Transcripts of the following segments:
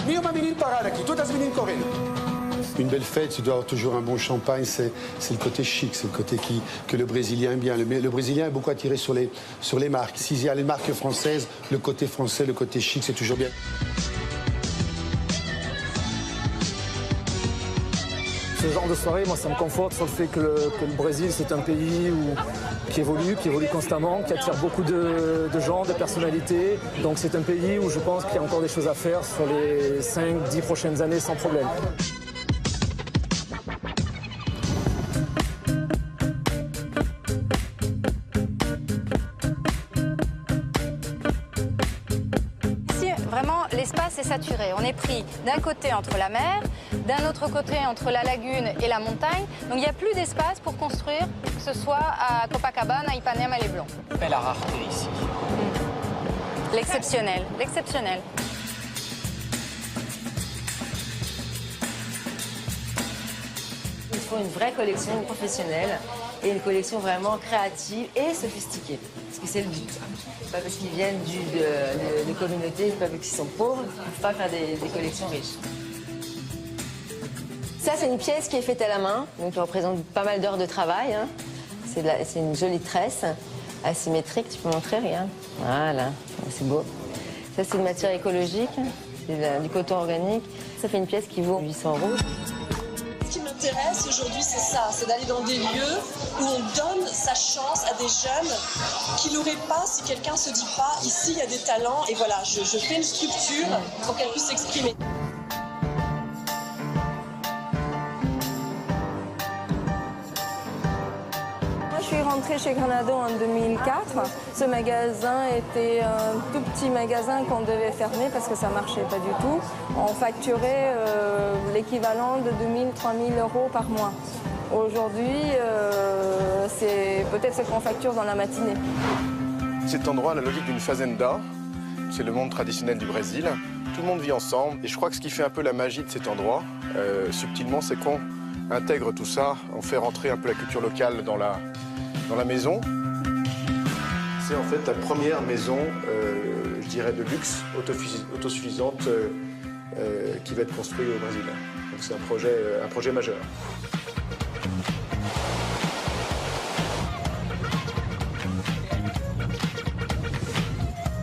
Mio uma menino parado aqui, todas as meninas correndo. Une belle fête, tu dois avoir toujours un bon champagne, c'est le côté chic, c'est le côté que le Brésilien aime bien. Le Brésilien est beaucoup attiré sur les marques. S'il y a les marques françaises, le côté français, le côté chic, c'est toujours bien. Ce genre de soirée, moi, ça me conforte sur le fait que le Brésil, c'est un pays qui évolue constamment, qui attire beaucoup de gens, de personnalités. Donc c'est un pays où je pense qu'il y a encore des choses à faire sur les 5-10 prochaines années sans problème. Vraiment, l'espace est saturé. On est pris d'un côté entre la mer, d'un autre côté entre la lagune et la montagne. Donc il n'y a plus d'espace pour construire, que ce soit à Copacabana, à Ipanema, les Blancs. C'est la rareté ici. L'exceptionnel, l'exceptionnel. Il faut une vraie collection professionnelle et une collection vraiment créative et sophistiquée. Parce que c'est le but. C'est pas parce qu'ils viennent de communautés, c'est pas parce qu'ils sont pauvres qu'ils ne peuvent pas faire des collections riches. Ça, c'est une pièce qui est faite à la main, donc qui représente pas mal d'heures de travail. Hein. C'est une jolie tresse asymétrique, tu peux montrer, regarde. Voilà, c'est beau. Ça, c'est une matière écologique, c'est du coton organique. Ça fait une pièce qui vaut 800 €. Ce qui m'intéresse aujourd'hui, c'est ça, c'est d'aller dans des lieux où on donne sa chance à des jeunes qui l'auraient pas si quelqu'un se dit pas, ici il y a des talents, et voilà, je fais une structure pour qu'elle puisse s'exprimer. Je suis rentrée chez Granado en 2004. Ce magasin était un tout petit magasin qu'on devait fermer parce que ça ne marchait pas du tout. On facturait l'équivalent de 2 000 à 3 000 € par mois. Aujourd'hui, c'est peut-être ce qu'on facture dans la matinée. Cet endroit a la logique d'une fazenda. C'est le monde traditionnel du Brésil. Tout le monde vit ensemble. Et je crois que ce qui fait un peu la magie de cet endroit, subtilement, c'est qu'on intègre tout ça. On fait rentrer un peu la culture locale dans la maison. C'est en fait la première maison, je dirais, de luxe autosuffisante qui va être construite au Brésil. Donc c'est un projet majeur.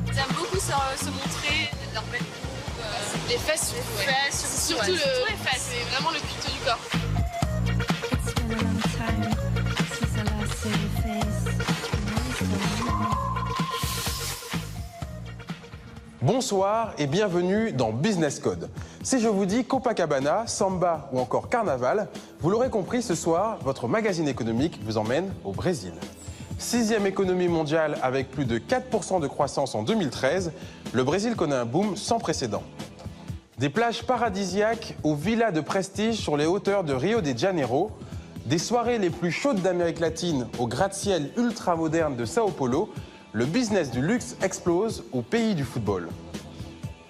Ils aiment beaucoup se montrer, leur belle coupe, les fesses, surtout les fesses, c'est vraiment le culte du corps. Bonsoir et bienvenue dans Business Code. Si je vous dis Copacabana, Samba ou encore Carnaval, vous l'aurez compris, ce soir, votre magazine économique vous emmène au Brésil. 6e économie mondiale avec plus de 4% de croissance en 2013, le Brésil connaît un boom sans précédent. Des plages paradisiaques aux villas de prestige sur les hauteurs de Rio de Janeiro, des soirées les plus chaudes d'Amérique latine au gratte-ciel ultra-moderne de Sao Paulo, le business du luxe explose au pays du football.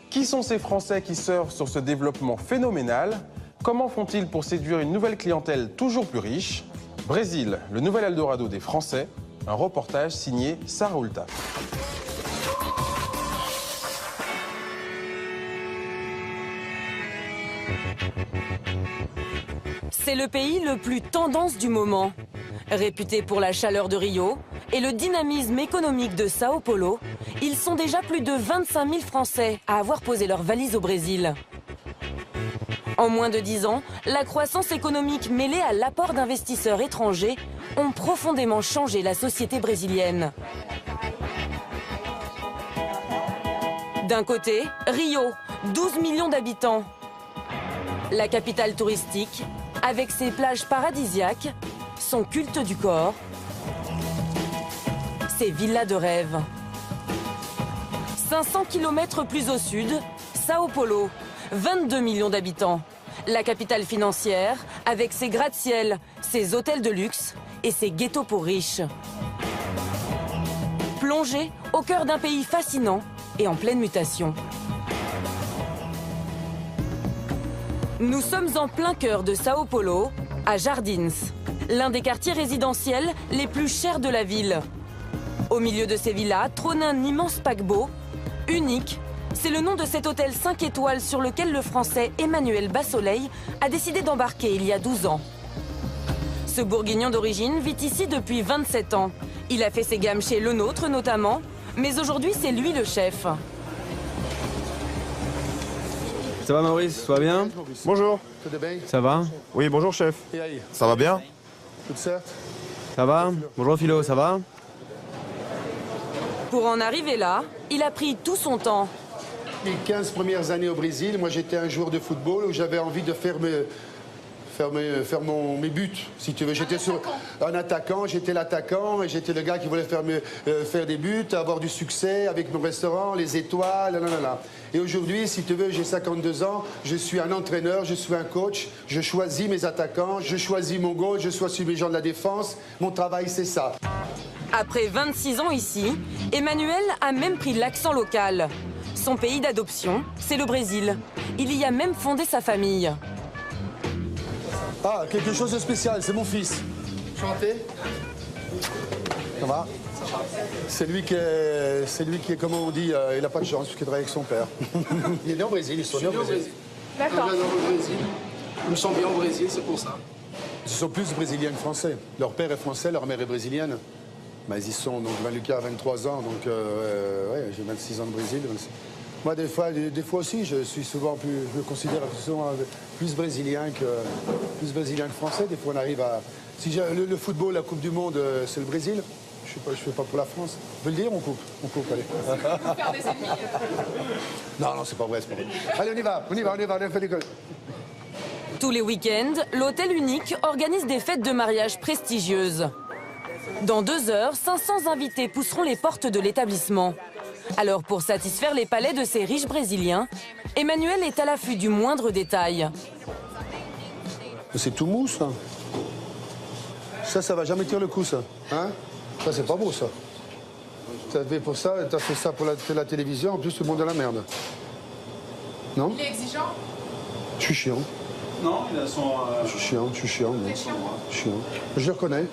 Qui sont ces Français qui surfent sur ce développement phénoménal? Comment font-ils pour séduire une nouvelle clientèle toujours plus riche? Brésil, le nouvel Eldorado des Français, un reportage signé Sarah Oulta. C'est le pays le plus tendance du moment. Réputé pour la chaleur de Rio et le dynamisme économique de Sao Paulo, ils sont déjà plus de 25 000 Français à avoir posé leurs valises au Brésil. En moins de 10 ans, la croissance économique mêlée à l'apport d'investisseurs étrangers ont profondément changé la société brésilienne. D'un côté, Rio, 12 millions d'habitants. La capitale touristique, avec ses plages paradisiaques, son culte du corps, ses villas de rêve. 500 km plus au sud, Sao Paulo, 22 millions d'habitants. La capitale financière, avec ses gratte-ciel, ses hôtels de luxe et ses ghettos pour riches. Plongé au cœur d'un pays fascinant et en pleine mutation. Nous sommes en plein cœur de Sao Paulo, à Jardins, l'un des quartiers résidentiels les plus chers de la ville. Au milieu de ces villas trône un immense paquebot, unique, C'est le nom de cet hôtel 5 étoiles sur lequel le Français Emmanuel Bassoleil a décidé d'embarquer il y a 12 ans. Ce bourguignon d'origine vit ici depuis 27 ans. Il a fait ses gammes chez Le Nôtre notamment, mais aujourd'hui c'est lui le chef. Ça va Maurice, ça va bien? Bonjour. Ça va? Oui, bonjour chef. Ça va bien? Ça va? Bonjour Philo, ça va? Pour en arriver là, il a pris tout son temps. Les 15 premières années au Brésil, moi j'étais un joueur de football où j'avais envie de faire mes buts, si tu veux. J'étais un attaquant, j'étais l'attaquant et j'étais le gars qui voulait faire des buts, avoir du succès avec mon restaurant, les étoiles, là. Et aujourd'hui, si tu veux, j'ai 52 ans, je suis un entraîneur, je suis un coach, je choisis mes attaquants, je choisis mon goal, je choisis mes gens de la défense. Mon travail, c'est ça. Après 26 ans ici, Emmanuel a même pris l'accent local. Son pays d'adoption, c'est le Brésil. Il y a même fondé sa famille. Ah, quelque chose de spécial, c'est mon fils. Chanté. Ça va? C'est lui qui est, comment on dit, il n'a pas de chance, parce qu'il travaille avec son père. Il est né au Brésil, ils sont nés au Brésil. D'accord. au Brésil. Je me sens bien au Brésil, c'est pour ça. Ils sont plus brésiliens que français. Leur père est français, leur mère est brésilienne. Mais ils y sont, donc Lucas a 23 ans, donc ouais, j'ai 26 ans de Brésil. Moi, des fois aussi, je me considère souvent plus brésilien que français. Des fois, on arrive à... Si le football, la Coupe du Monde, c'est le Brésil. Je ne fais pas pour la France. On peut le dire, on coupe. On coupe, allez. Faire des ennemis. Non, c'est pas vrai, c'est pas vrai. Allez, on fait l'école. Tous les week-ends, l'hôtel unique organise des fêtes de mariage prestigieuses. Dans 2 heures, 500 invités pousseront les portes de l'établissement. Alors, pour satisfaire les palais de ces riches Brésiliens, Emmanuel est à l'affût du moindre détail. C'est tout mou, ça. Ça va jamais tirer le coup, ça. Hein? Ça, c'est pas beau, ça. T'as fait ça pour la télévision, en plus, tout le monde est la merde. Non? Il est exigeant? Je suis chiant. Non, il a son... Je suis chiant. Je le reconnais.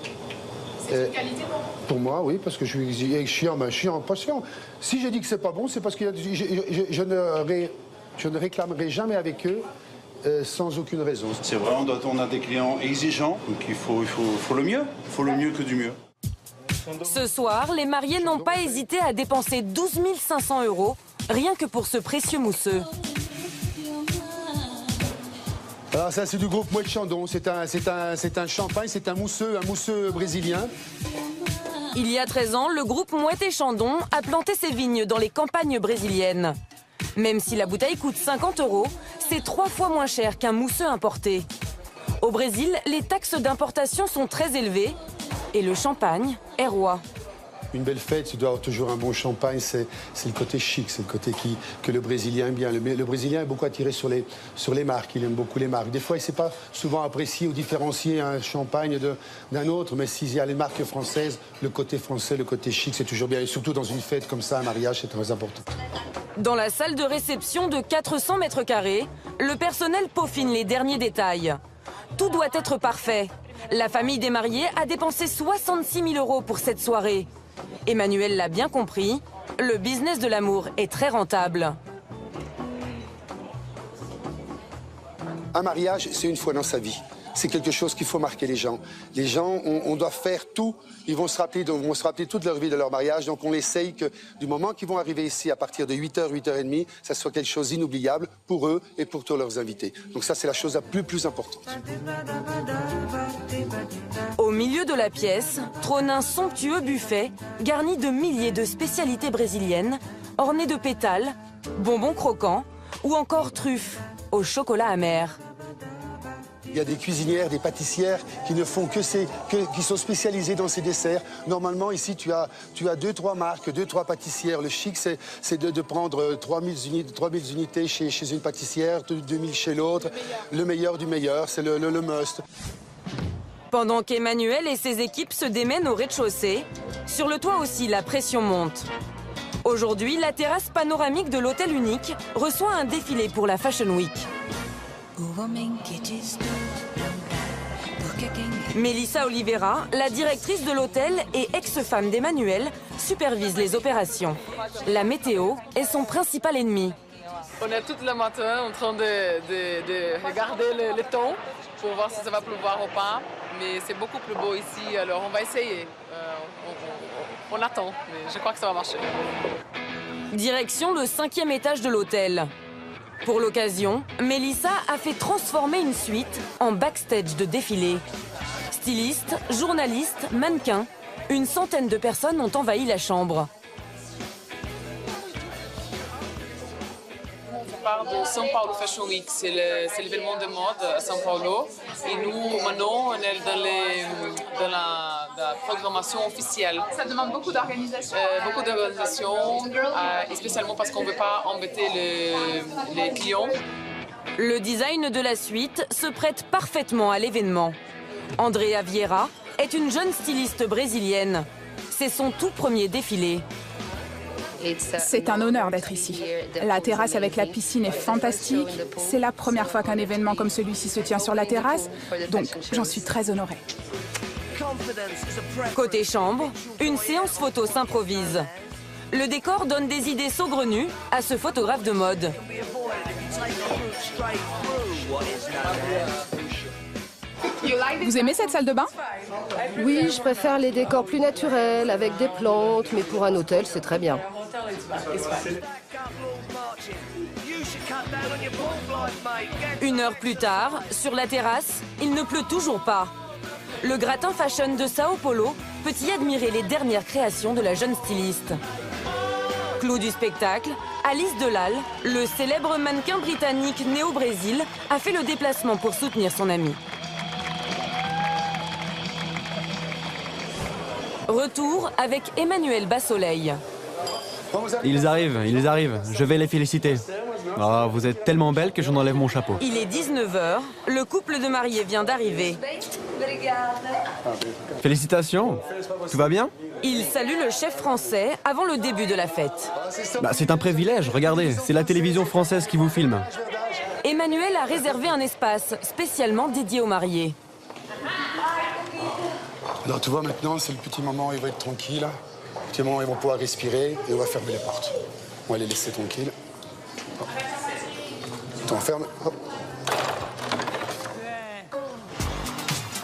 C'est une qualité pour moi, oui, parce que je suis chiant, mais chiant, pas chiant. Si j'ai dit que c'est pas bon, c'est parce que je ne réclamerai jamais avec eux sans aucune raison. C'est vrai, on a des clients exigeants, donc il faut le mieux. Il faut le mieux que du mieux. Ce soir, les mariés n'ont pas hésité à dépenser 12 500 € rien que pour ce précieux mousseux. Alors ça, c'est du groupe Moët Chandon. C'est un champagne, c'est un mousseux brésilien. Il y a 13 ans, le groupe Moët Chandon a planté ses vignes dans les campagnes brésiliennes. Même si la bouteille coûte 50 €, c'est 3 fois moins cher qu'un mousseux importé. Au Brésil, les taxes d'importation sont très élevées et le champagne est roi. Une belle fête, tu dois avoir toujours un bon champagne, c'est le côté chic, c'est le côté que le Brésilien aime bien. Le Brésilien est beaucoup attiré sur les marques, il aime beaucoup les marques. Des fois, il ne sait pas souvent apprécier ou différencier un champagne d'un autre, mais s'il y a les marques françaises, le côté français, le côté chic, c'est toujours bien. Et surtout dans une fête comme ça, un mariage, c'est très important. Dans la salle de réception de 400 mètres carrés, le personnel peaufine les derniers détails. Tout doit être parfait. La famille des mariés a dépensé 66 000 € pour cette soirée. Emmanuel l'a bien compris, le business de l'amour est très rentable. Un mariage, c'est une fois dans sa vie. C'est quelque chose qu'il faut marquer les gens. Les gens, on doit faire tout. Ils vont se rappeler toute leur vie de leur mariage. Donc on essaye que du moment qu'ils vont arriver ici, à partir de 8h, 8h30, ça soit quelque chose d'inoubliable pour eux et pour tous leurs invités. Donc ça, c'est la chose la plus importante. Au milieu de la pièce, trône un somptueux buffet garni de milliers de spécialités brésiliennes, orné de pétales, bonbons croquants ou encore truffes au chocolat amer. Il y a des cuisinières, des pâtissières qui ne font qui sont spécialisées dans ces desserts. Normalement, ici, tu as 2-3 marques, 2-3 pâtissières. Le chic, c'est de prendre 3000 unités chez une pâtissière, 2000 chez l'autre. Le meilleur du meilleur, c'est le must. Pendant qu'Emmanuel et ses équipes se démènent au rez-de-chaussée, sur le toit aussi, la pression monte. Aujourd'hui, la terrasse panoramique de l'hôtel unique reçoit un défilé pour la Fashion Week. Melissa Oliveira, la directrice de l'hôtel et ex-femme d'Emmanuel, supervise les opérations. La météo est son principal ennemi. On est tout le matin en train de regarder le temps pour voir si ça va pleuvoir ou pas. Mais c'est beaucoup plus beau ici, alors on va essayer. On attend, mais je crois que ça va marcher. Direction le 5e étage de l'hôtel. Pour l'occasion, Melissa a fait transformer une suite en backstage de défilé. Stylistes, journalistes, mannequins, une centaine de personnes ont envahi la chambre. On parle de São Paulo Fashion Week, c'est l'événement de mode à São Paulo. Et nous, maintenant, on est dans la programmation officielle. Ça demande beaucoup d'organisation. Beaucoup d'organisation, et spécialement parce qu'on ne veut pas embêter les clients. Le design de la suite se prête parfaitement à l'événement. Andrea Vieira est une jeune styliste brésilienne. C'est son tout premier défilé. C'est un honneur d'être ici. La terrasse avec la piscine est fantastique. C'est la première fois qu'un événement comme celui-ci se tient sur la terrasse, donc j'en suis très honorée. Côté chambre, une séance photo s'improvise. Le décor donne des idées saugrenues à ce photographe de mode. Vous aimez cette salle de bain? Oui, je préfère les décors plus naturels, avec des plantes, mais pour un hôtel, c'est très bien. Une heure plus tard, sur la terrasse, il ne pleut toujours pas. Le gratin fashion de Sao Paulo peut y admirer les dernières créations de la jeune styliste. Clou du spectacle, Alice Delal, le célèbre mannequin britannique né au Brésil, a fait le déplacement pour soutenir son amie. Retour avec Emmanuel Bassoleil. Ils arrivent, je vais les féliciter. Oh, vous êtes tellement belle que j'en enlève mon chapeau. Il est 19h, le couple de mariés vient d'arriver. Félicitations, tout va bien? Il salue le chef français avant le début de la fête. Bah, c'est un privilège, regardez, c'est la télévision française qui vous filme. Emmanuel a réservé un espace spécialement dédié aux mariés. Alors tu vois, maintenant, c'est le petit moment où ils vont être tranquilles. Le petit moment où ils vont pouvoir respirer et on va fermer les portes. On va les laisser tranquilles. On ferme. Hop.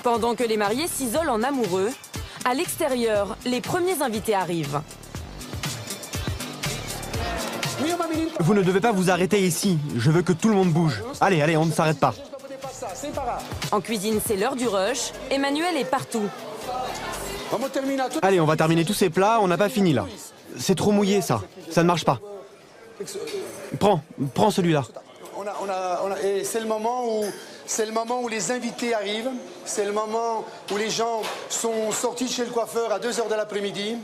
Pendant que les mariés s'isolent en amoureux, à l'extérieur, les premiers invités arrivent. Vous ne devez pas vous arrêter ici. Je veux que tout le monde bouge. Allez, allez, on ne s'arrête pas. En cuisine, c'est l'heure du rush. Emmanuel est partout. Allez, on va terminer tous ces plats, on n'a pas fini là. C'est trop mouillé ça, ça ne marche pas. Prends celui-là. Et c'est le moment où les invités arrivent. C'est le moment où les gens sont sortis de chez le coiffeur à 2h de l'après-midi.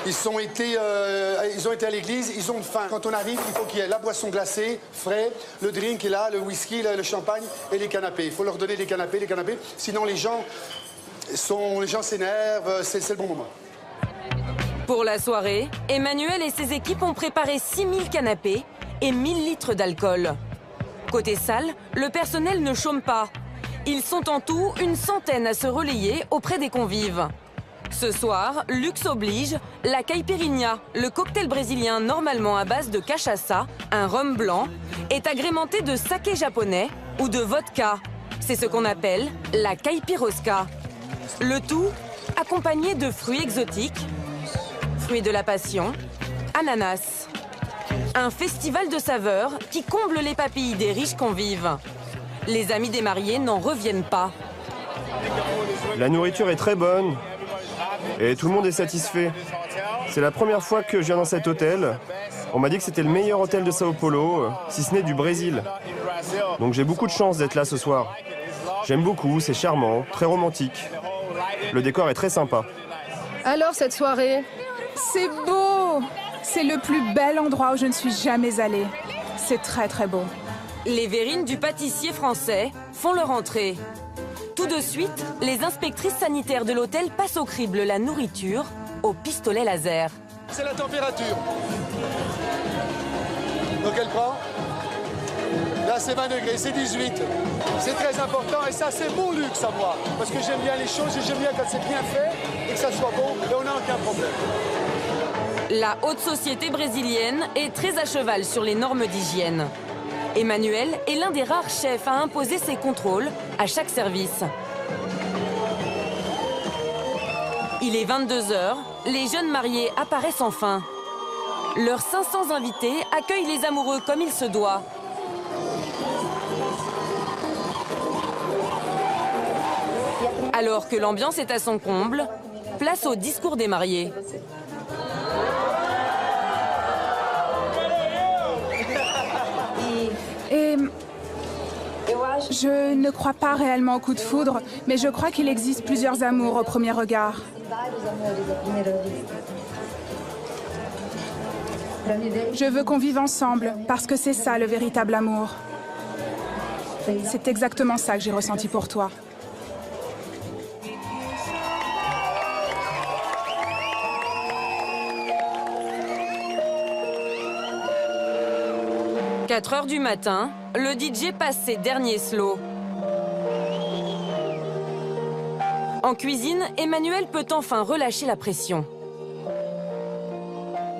Ils ont été à l'église, ils ont faim. Quand on arrive, il faut qu'il y ait la boisson glacée, frais, le drink est là, le whisky, le champagne et les canapés. Il faut leur donner des canapés. Sinon les gens s'énervent, c'est le bon moment. Pour la soirée, Emmanuel et ses équipes ont préparé 6000 canapés et 1000 litres d'alcool. Côté salle, le personnel ne chôme pas. Ils sont en tout une centaine à se relayer auprès des convives. Ce soir, luxe oblige, la caipirinha, le cocktail brésilien normalement à base de cachaça, un rhum blanc, est agrémenté de saké japonais ou de vodka. C'est ce qu'on appelle la caipirosca. Le tout accompagné de fruits exotiques, fruits de la passion, ananas. Un festival de saveurs qui comble les papilles des riches convives. Les amis des mariés n'en reviennent pas. La nourriture est très bonne et tout le monde est satisfait. C'est la première fois que je viens dans cet hôtel. On m'a dit que c'était le meilleur hôtel de Sao Paulo, si ce n'est du Brésil. Donc j'ai beaucoup de chance d'être là ce soir. J'aime beaucoup, c'est charmant, très romantique. Le décor est très sympa. Alors cette soirée? C'est beau! C'est le plus bel endroit où je ne suis jamais allée. C'est très très beau. Les verrines du pâtissier français font leur entrée. Tout de suite, les inspectrices sanitaires de l'hôtel passent au crible la nourriture au pistolet laser. C'est la température. Donc elle prend. Là, c'est 20 degrés, c'est 18. C'est très important et ça, c'est mon luxe à moi. Parce que j'aime bien les choses et j'aime bien quand c'est bien fait et que ça soit bon et on n'a aucun problème. La haute société brésilienne est très à cheval sur les normes d'hygiène. Emmanuel est l'un des rares chefs à imposer ses contrôles à chaque service. Il est 22 h, les jeunes mariés apparaissent enfin. Leurs 500 invités accueillent les amoureux comme il se doit. Alors que l'ambiance est à son comble, place au discours des mariés. Et je ne crois pas réellement au coup de foudre, mais je crois qu'il existe plusieurs amours au premier regard. Je veux qu'on vive ensemble, parce que c'est ça le véritable amour. C'est exactement ça que j'ai ressenti pour toi. « 4 h du matin, le DJ passe ses derniers slows. En cuisine, Emmanuel peut enfin relâcher la pression.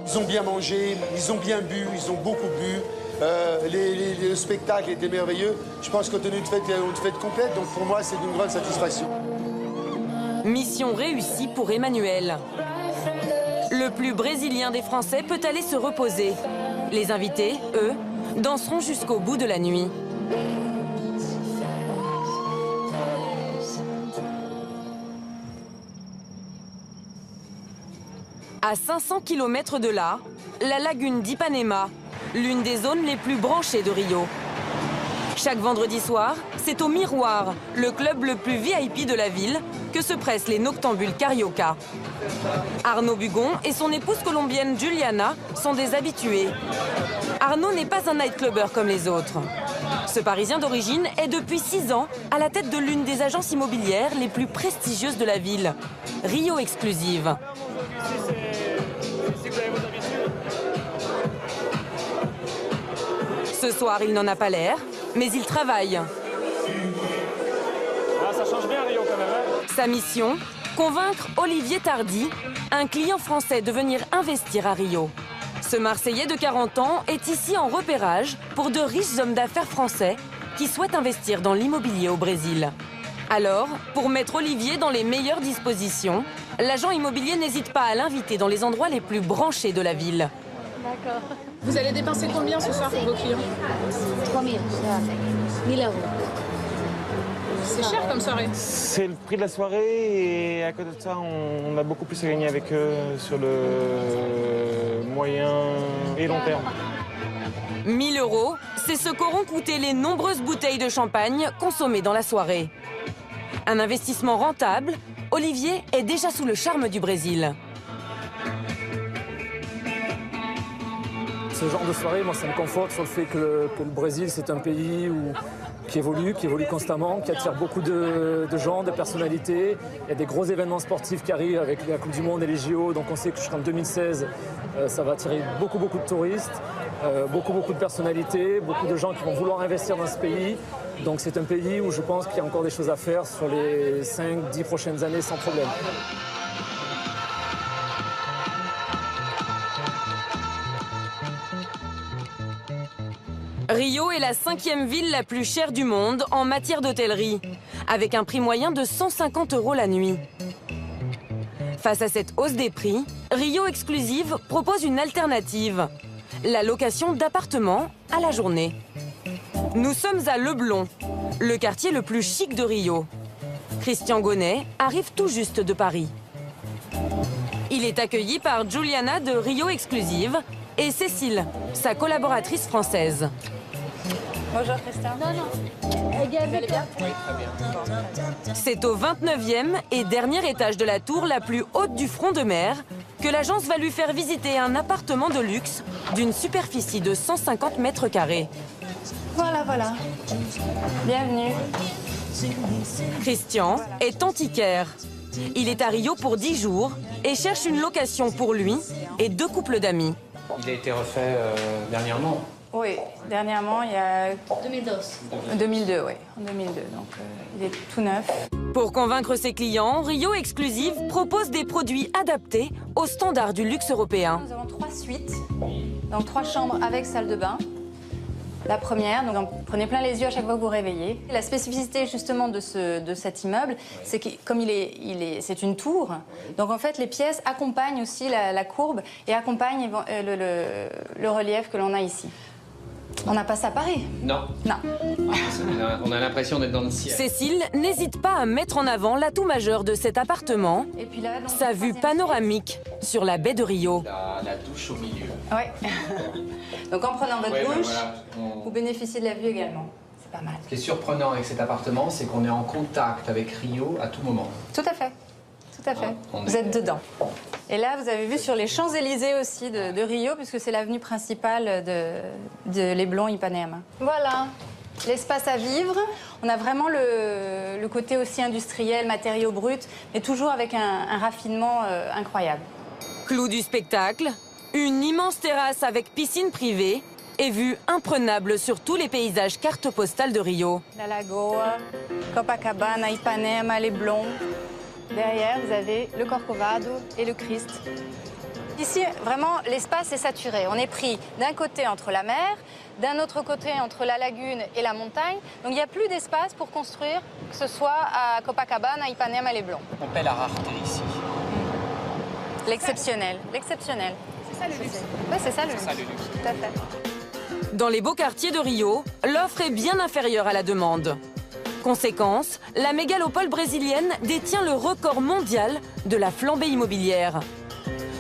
Ils ont bien mangé, ils ont bien bu, ils ont beaucoup bu. Le spectacle était merveilleux. Je pense qu'on a une fête complète, donc pour moi, c'est d'une grande satisfaction. Mission réussie pour Emmanuel. Le plus brésilien des Français peut aller se reposer. Les invités, eux, danseront jusqu'au bout de la nuit. À 500 km de là, la lagune d'Ipanema, l'une des zones les plus branchées de Rio. Chaque vendredi soir, c'est au Miroir, le club le plus VIP de la ville, que se pressent les noctambules carioca. Arnaud Bugon et son épouse colombienne Juliana sont des habitués. Arnaud n'est pas un nightclubber comme les autres. Ce Parisien d'origine est depuis 6 ans à la tête de l'une des agences immobilières les plus prestigieuses de la ville, Rio Exclusive. Ce soir, il n'en a pas l'air, mais il travaille. Ah, ça change bien Rio quand même, hein. Sa mission, convaincre Olivier Tardy, un client français, de venir investir à Rio. Ce Marseillais de 40 ans est ici en repérage pour de riches hommes d'affaires français qui souhaitent investir dans l'immobilier au Brésil. Alors, pour mettre Olivier dans les meilleures dispositions, l'agent immobilier n'hésite pas à l'inviter dans les endroits les plus branchés de la ville. D'accord. Vous allez dépenser combien ce soir pour vos clients? 3 000. 1 000 €. C'est cher comme soirée. C'est le prix de la soirée et à côté de ça, on a beaucoup plus à gagner avec eux sur le moyen et long terme. 1 000 €, c'est ce qu'auront coûté les nombreuses bouteilles de champagne consommées dans la soirée. Un investissement rentable, Olivier est déjà sous le charme du Brésil. Ce genre de soirée, moi, ça me conforte sur le fait que le Brésil, c'est un pays qui évolue constamment, qui attire beaucoup de gens, de personnalités. Il y a des gros événements sportifs qui arrivent avec la Coupe du Monde et les JO. Donc on sait que jusqu'en 2016, ça va attirer beaucoup de touristes, beaucoup de personnalités, beaucoup de gens qui vont vouloir investir dans ce pays. Donc c'est un pays où je pense qu'il y a encore des choses à faire sur les 5-10 prochaines années sans problème. Rio est la 5e ville la plus chère du monde en matière d'hôtellerie, avec un prix moyen de 150 € la nuit. Face à cette hausse des prix, Rio Exclusive propose une alternative, la location d'appartements à la journée. Nous sommes à Leblon, le quartier le plus chic de Rio. Christian Gonnet arrive tout juste de Paris. Il est accueilli par Juliana de Rio Exclusive et Cécile, sa collaboratrice française. Bonjour Christian. Vous allez bien? Oui, très bien. C'est au 29e et dernier étage de la tour la plus haute du front de mer que l'agence va lui faire visiter un appartement de luxe d'une superficie de 150 mètres carrés. Voilà. Bienvenue. Christian est antiquaire. Il est à Rio pour 10 jours et cherche une location pour lui et 2 couples d'amis. Il a été refait dernièrement. Oui, dernièrement, il y a... 2002. 2002, oui, en 2002, donc il est tout neuf. Pour convaincre ses clients, Rio Exclusive propose des produits adaptés aux standards du luxe européen. Nous avons 3 suites, donc 3 chambres avec salle de bain. La première, donc prenez plein les yeux à chaque fois que vous réveillez. La spécificité justement de cet immeuble, c'est que comme c'est une tour, donc en fait les pièces accompagnent aussi la courbe et accompagnent le relief que l'on a ici. On n'a pas ça à Paris. Non. Non. On a l'impression d'être dans le ciel. Cécile n'hésite pas à mettre en avant l'atout majeur de cet appartement, et puis là, sa vue panoramique sur la baie de Rio. La douche au milieu. Oui. Donc en prenant votre douche, vous bénéficiez de la vue également. C'est pas mal. Ce qui est surprenant avec cet appartement, c'est qu'on est en contact avec Rio à tout moment. Tout à fait. Tout à fait. Vous êtes dedans. Et là, vous avez vu sur les Champs-Élysées aussi de Rio, puisque c'est l'avenue principale de Leblon, Ipanema. Voilà, l'espace à vivre. On a vraiment le côté aussi industriel, matériaux bruts, mais toujours avec un raffinement incroyable. Clou du spectacle, une immense terrasse avec piscine privée et vue imprenable sur tous les paysages carte postale de Rio. La Lagoa, Copacabana, Ipanema, Leblon. Derrière, vous avez le Corcovado et le Christ. Ici, vraiment, l'espace est saturé. On est pris d'un côté entre la mer, d'un autre côté entre la lagune et la montagne. Donc il n'y a plus d'espace pour construire, que ce soit à Copacabana, Ipanema, Leblon. On paie la rareté ici. L'exceptionnel, l'exceptionnel. C'est ça le luxe. Oui, c'est ça le luxe. Tout à fait. Dans les beaux quartiers de Rio, l'offre est bien inférieure à la demande. Conséquence, la mégalopole brésilienne détient le record mondial de la flambée immobilière.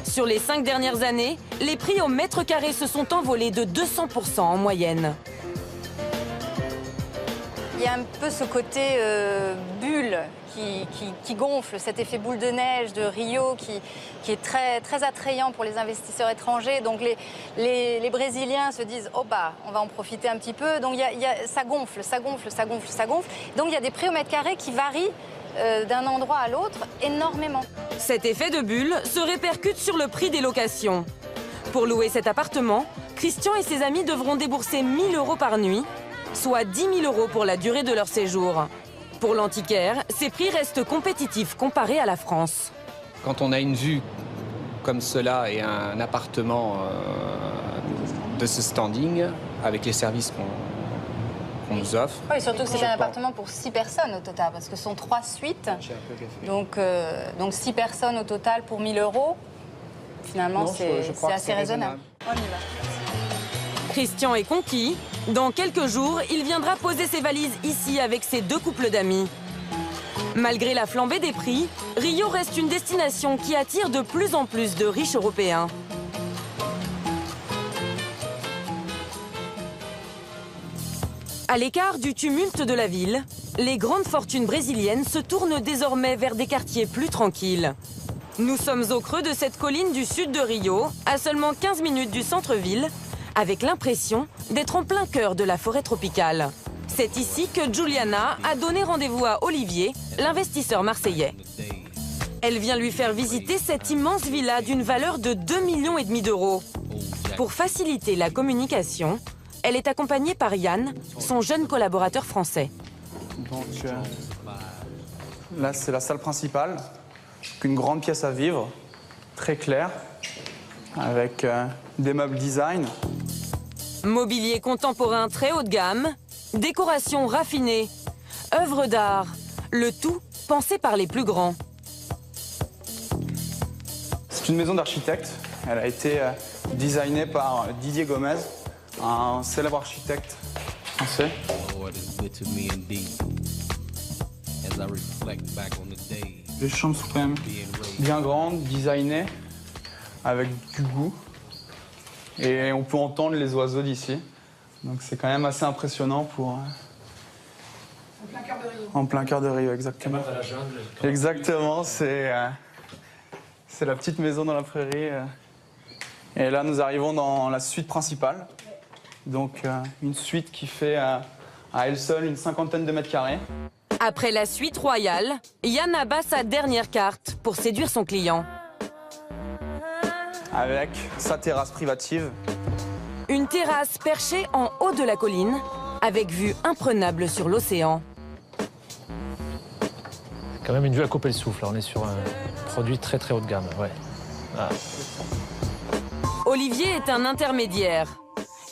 Sur les 5 dernières années, les prix au mètre carré se sont envolés de 200% en moyenne. Il y a un peu ce côté bulle qui gonfle, cet effet boule de neige de Rio qui est très, très attrayant pour les investisseurs étrangers. Donc les Brésiliens se disent « Oh bah, on va en profiter un petit peu ». Donc ça gonfle, ça gonfle, ça gonfle, ça gonfle. Donc il y a des prix au mètre carré qui varient d'un endroit à l'autre énormément. Cet effet de bulle se répercute sur le prix des locations. Pour louer cet appartement, Christian et ses amis devront débourser 1 000 € par nuit, soit 10 000 € pour la durée de leur séjour. Pour l'antiquaire, ces prix restent compétitifs comparés à la France. Quand on a une vue comme cela et un appartement de ce standing, avec les services qu'on nous offre... Oui, surtout que c'est un appartement pour 6 personnes au total, parce que ce sont 3 suites. Donc 6 personnes au total pour 1 000 €. Finalement, c'est assez raisonnable. On y va. Christian est conquis. Dans quelques jours, il viendra poser ses valises ici avec ses 2 couples d'amis. Malgré la flambée des prix, Rio reste une destination qui attire de plus en plus de riches Européens. À l'écart du tumulte de la ville, les grandes fortunes brésiliennes se tournent désormais vers des quartiers plus tranquilles. Nous sommes au creux de cette colline du sud de Rio, à seulement 15 minutes du centre-ville, avec l'impression d'être en plein cœur de la forêt tropicale. C'est ici que Juliana a donné rendez-vous à Olivier, l'investisseur marseillais. Elle vient lui faire visiter cette immense villa d'une valeur de 2,5 millions d'euros. Pour faciliter la communication, elle est accompagnée par Yann, son jeune collaborateur français. Donc là, c'est la salle principale. Une grande pièce à vivre, très claire, avec des meubles design. Mobilier contemporain très haut de gamme, décoration raffinée, œuvres d'art, le tout pensé par les plus grands. C'est une maison d'architecte. Elle a été designée par Didier Gomez, un célèbre architecte français. Les chambres sont quand même bien grandes, designées, avec du goût. Et on peut entendre les oiseaux d'ici. Donc c'est quand même assez impressionnant pour... En plein cœur de Rio. En plein cœur de Rio, exactement. Exactement, c'est la petite maison dans la prairie. Et là, nous arrivons dans la suite principale. Donc une suite qui fait à elle seule une 50aine de mètres carrés. Après la suite royale, Yann abat sa dernière carte pour séduire son client. Avec sa terrasse privative. Une terrasse perchée en haut de la colline, avec vue imprenable sur l'océan. Quand même une vue à couper le souffle. On est sur un produit très très haut de gamme. Ouais. Ah. Olivier est un intermédiaire.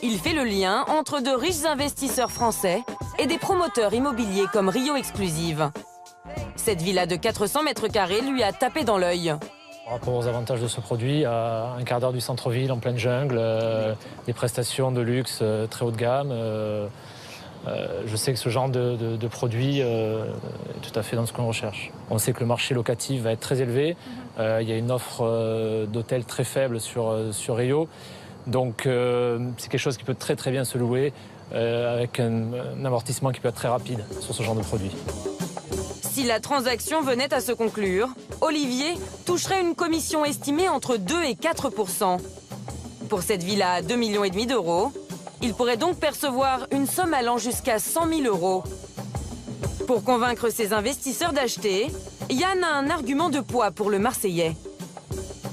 Il fait le lien entre de riches investisseurs français et des promoteurs immobiliers comme Rio Exclusive. Cette villa de 400 mètres carrés lui a tapé dans l'œil. Par rapport aux avantages de ce produit, à un quart d'heure du centre-ville, en pleine jungle, des prestations de luxe très haut de gamme. Je sais que ce genre de produit est tout à fait dans ce qu'on recherche. On sait que le marché locatif va être très élevé. Il y a une offre d'hôtels très faible sur Rio. Donc c'est quelque chose qui peut très très bien se louer avec un amortissement qui peut être très rapide sur ce genre de produit. Si la transaction venait à se conclure, Olivier toucherait une commission estimée entre 2 et 4%. Pour cette villa à 2,5 millions d'euros, il pourrait donc percevoir une somme allant jusqu'à 100 000 euros. Pour convaincre ses investisseurs d'acheter, Yann a un argument de poids pour le Marseillais.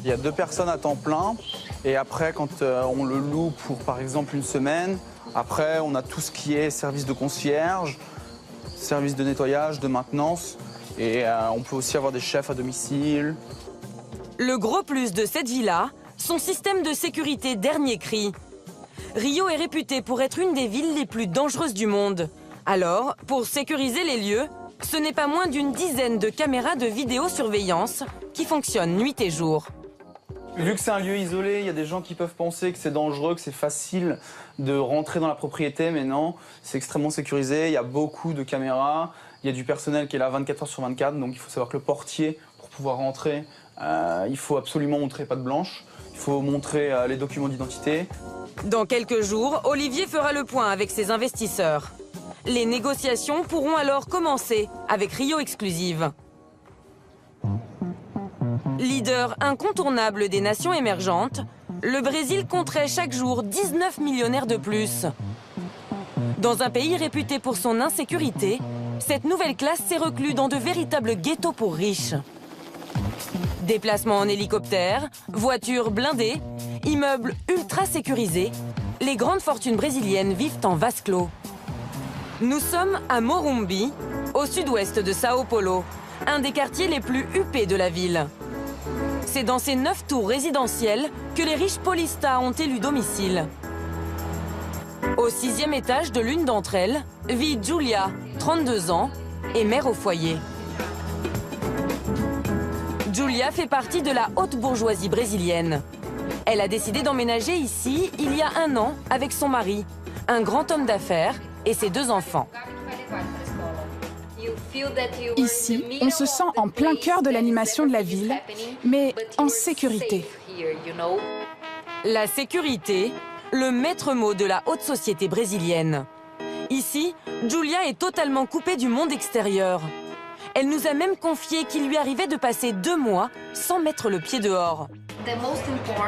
Il y a 2 personnes à temps plein. Et après, quand on le loue pour, par exemple, une semaine, après, on a tout ce qui est service de concierge, service de nettoyage, de maintenance. Et on peut aussi avoir des chefs à domicile. Le gros plus de cette villa, son système de sécurité dernier cri. Rio est réputé pour être une des villes les plus dangereuses du monde. Alors, pour sécuriser les lieux, ce n'est pas moins d'une dizaine de caméras de vidéosurveillance qui fonctionnent nuit et jour. Vu que c'est un lieu isolé, il y a des gens qui peuvent penser que c'est dangereux, que c'est facile de rentrer dans la propriété, mais non, c'est extrêmement sécurisé, il y a beaucoup de caméras, il y a du personnel qui est là 24 heures sur 24, donc il faut savoir que le portier, pour pouvoir rentrer, il faut absolument montrer patte blanche, il faut montrer les documents d'identité. Dans quelques jours, Olivier fera le point avec ses investisseurs. Les négociations pourront alors commencer avec Rio Exclusive. Leader incontournable des nations émergentes, le Brésil compterait chaque jour 19 millionnaires de plus. Dans un pays réputé pour son insécurité, cette nouvelle classe s'est reclue dans de véritables ghettos pour riches. Déplacements en hélicoptère, voitures blindées, immeubles ultra sécurisés, les grandes fortunes brésiliennes vivent en vase clos. Nous sommes à Morumbi, au sud-ouest de Sao Paulo, un des quartiers les plus huppés de la ville. C'est dans ces 9 tours résidentielles que les riches Paulista ont élu domicile. Au 6e étage de l'une d'entre elles vit Julia, 32 ans, et mère au foyer. Julia fait partie de la haute bourgeoisie brésilienne. Elle a décidé d'emménager ici il y a 1 an avec son mari, un grand homme d'affaires, et ses 2 enfants. Ici, on se sent en plein cœur de l'animation de la ville, mais en sécurité. La sécurité, le maître mot de la haute société brésilienne. Ici, Julia est totalement coupée du monde extérieur. Elle nous a même confié qu'il lui arrivait de passer 2 mois sans mettre le pied dehors.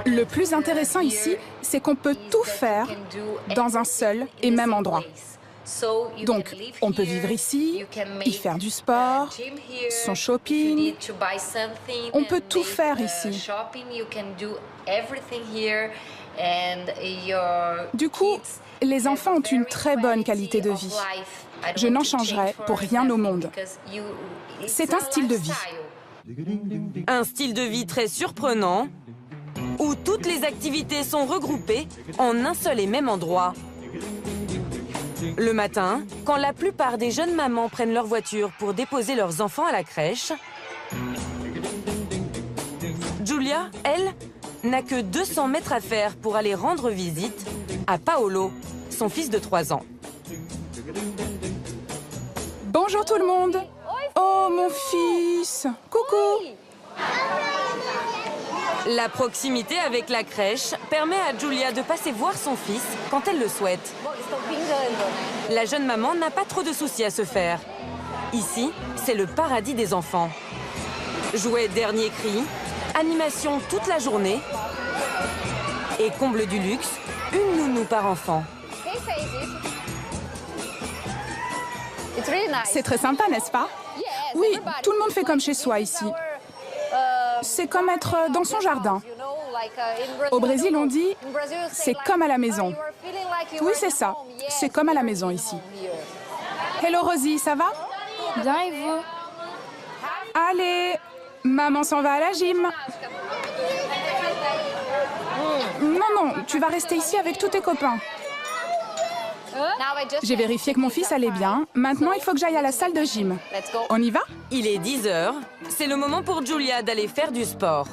Le plus intéressant ici, c'est qu'on peut tout faire dans un seul et même endroit. Donc, on peut vivre ici, y faire du sport, son shopping. On peut tout faire ici. Du coup, les enfants ont une très bonne qualité de vie. Je n'en changerai pour rien au monde. C'est un style de vie. Un style de vie très surprenant, où toutes les activités sont regroupées en un seul et même endroit. Le matin, quand la plupart des jeunes mamans prennent leur voiture pour déposer leurs enfants à la crèche, Julia, elle, n'a que 200 mètres à faire pour aller rendre visite à Paolo, son fils de 3 ans. Bonjour tout le monde. Oh, mon fils. Coucou. La proximité avec la crèche permet à Julia de passer voir son fils quand elle le souhaite. La jeune maman n'a pas trop de soucis à se faire. Ici, c'est le paradis des enfants. Jouets dernier cri, animation toute la journée et comble du luxe, une nounou par enfant. C'est très sympa, n'est-ce pas? Oui, tout le monde fait comme chez soi ici. C'est comme être dans son jardin. Au Brésil, on dit « c'est comme à la maison ». Oui, c'est ça. C'est comme à la maison ici. Hello Rosie, ça va? Bien et vous? Allez, maman s'en va à la gym. Non, tu vas rester ici avec tous tes copains. J'ai vérifié que mon fils allait bien. Maintenant, il faut que j'aille à la salle de gym. On y va? Il est 10 h. C'est le moment pour Julia d'aller faire du sport.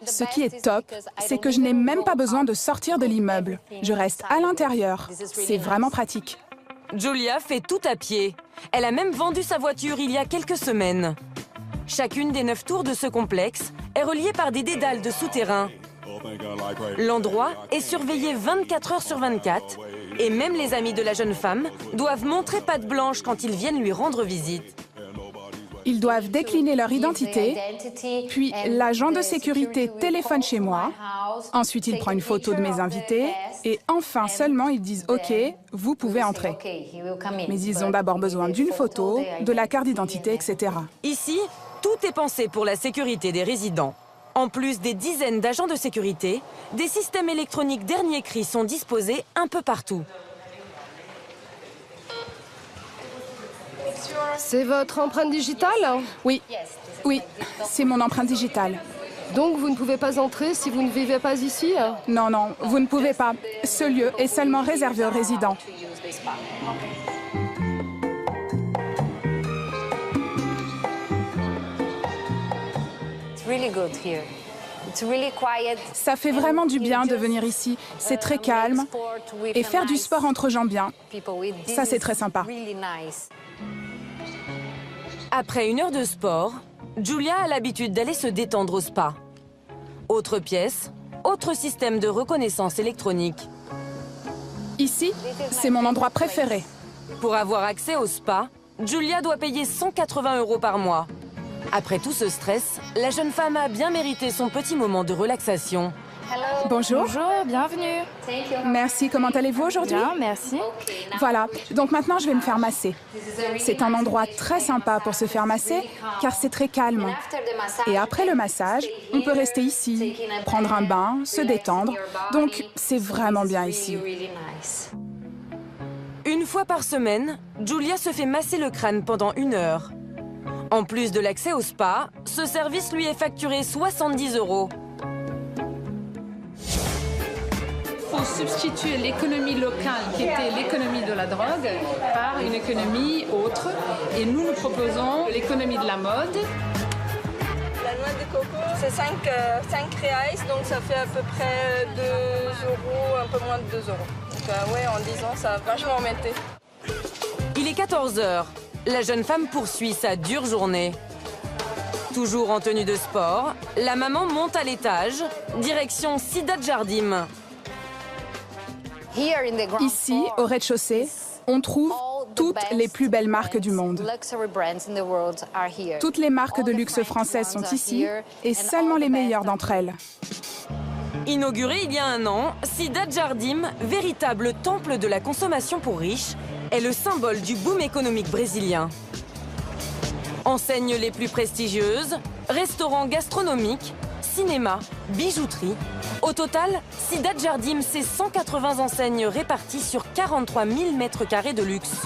Ce qui est top, c'est que je n'ai même pas besoin de sortir de l'immeuble. Je reste à l'intérieur. C'est vraiment pratique. Julia fait tout à pied. Elle a même vendu sa voiture il y a quelques semaines. Chacune des 9 tours de ce complexe est reliée par des dédales de souterrains. L'endroit est surveillé 24 heures sur 24 et même les amis de la jeune femme doivent montrer patte blanche quand ils viennent lui rendre visite. Ils doivent décliner leur identité, puis l'agent de sécurité téléphone chez moi, ensuite il prend une photo de mes invités, et enfin seulement ils disent « Ok, vous pouvez entrer ». Mais ils ont d'abord besoin d'une photo, de la carte d'identité, etc. Ici, tout est pensé pour la sécurité des résidents. En plus des dizaines d'agents de sécurité, des systèmes électroniques dernier cri sont disposés un peu partout. C'est votre empreinte digitale? Oui, c'est mon empreinte digitale. Donc vous ne pouvez pas entrer si vous ne vivez pas ici? Non, vous ne pouvez pas. Ce lieu est seulement réservé aux résidents. Ça fait vraiment du bien de venir ici. C'est très calme. Et faire du sport entre gens bien, ça c'est très sympa. Après 1 heure de sport, Julia a l'habitude d'aller se détendre au spa. Autre pièce, autre système de reconnaissance électronique. Ici, c'est mon endroit préféré. Pour avoir accès au spa, Julia doit payer 180 € par mois. Après tout ce stress, la jeune femme a bien mérité son petit moment de relaxation. Bonjour. Bonjour, bienvenue. Merci, comment allez-vous aujourd'hui? Bien, merci. Voilà, donc maintenant je vais me faire masser. C'est un endroit très sympa pour se faire masser, car c'est très calme. Et après le massage, on peut rester ici, prendre un bain, se détendre. Donc c'est vraiment bien ici. Une fois par semaine, Julia se fait masser le crâne pendant 1 heure. En plus de l'accès au spa, ce service lui est facturé 70 €. Il faut substituer l'économie locale, qui était l'économie de la drogue, par une économie autre. Et nous proposons l'économie de la mode. La noix de coco, c'est 5 reais, donc ça fait à peu près 2 €, un peu moins de 2 €. Donc ouais, en 10 ans, ça a vachement augmenté. Il est 14 h. La jeune femme poursuit sa dure journée. Toujours en tenue de sport, la maman monte à l'étage, direction Cidade Jardim. Ici, au rez-de-chaussée, on trouve toutes les plus belles marques du monde. Toutes les marques de luxe françaises sont ici, et seulement les meilleures d'entre elles. Inaugurée il y a 1 an, Cidade Jardim, véritable temple de la consommation pour riches, est le symbole du boom économique brésilien. Enseignes les plus prestigieuses, restaurants gastronomiques, cinéma, bijouterie. Au total, Cidade Jardim, c'est 180 enseignes réparties sur 43 000 m² de luxe.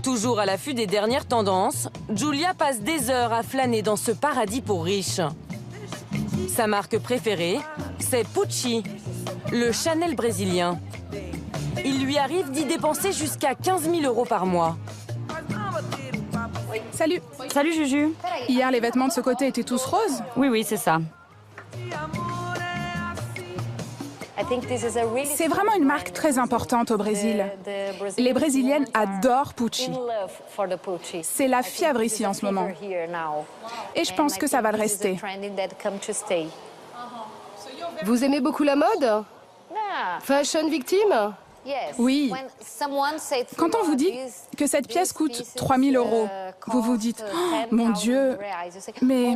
Toujours à l'affût des dernières tendances, Julia passe des heures à flâner dans ce paradis pour riches. Sa marque préférée, c'est Pucci, le Chanel brésilien. Il lui arrive d'y dépenser jusqu'à 15 000 € par mois. Salut. Salut Juju. Hier, les vêtements de ce côté étaient tous roses? Oui, c'est ça. C'est vraiment une marque très importante au Brésil. Les Brésiliennes adorent Pucci. C'est la fièvre ici en ce moment. Et je pense que ça va le rester. Vous aimez beaucoup la mode? Fashion victime? Oui. Quand on vous dit que cette pièce coûte 3 000 €, vous vous dites oh, « Mon Dieu !» Mais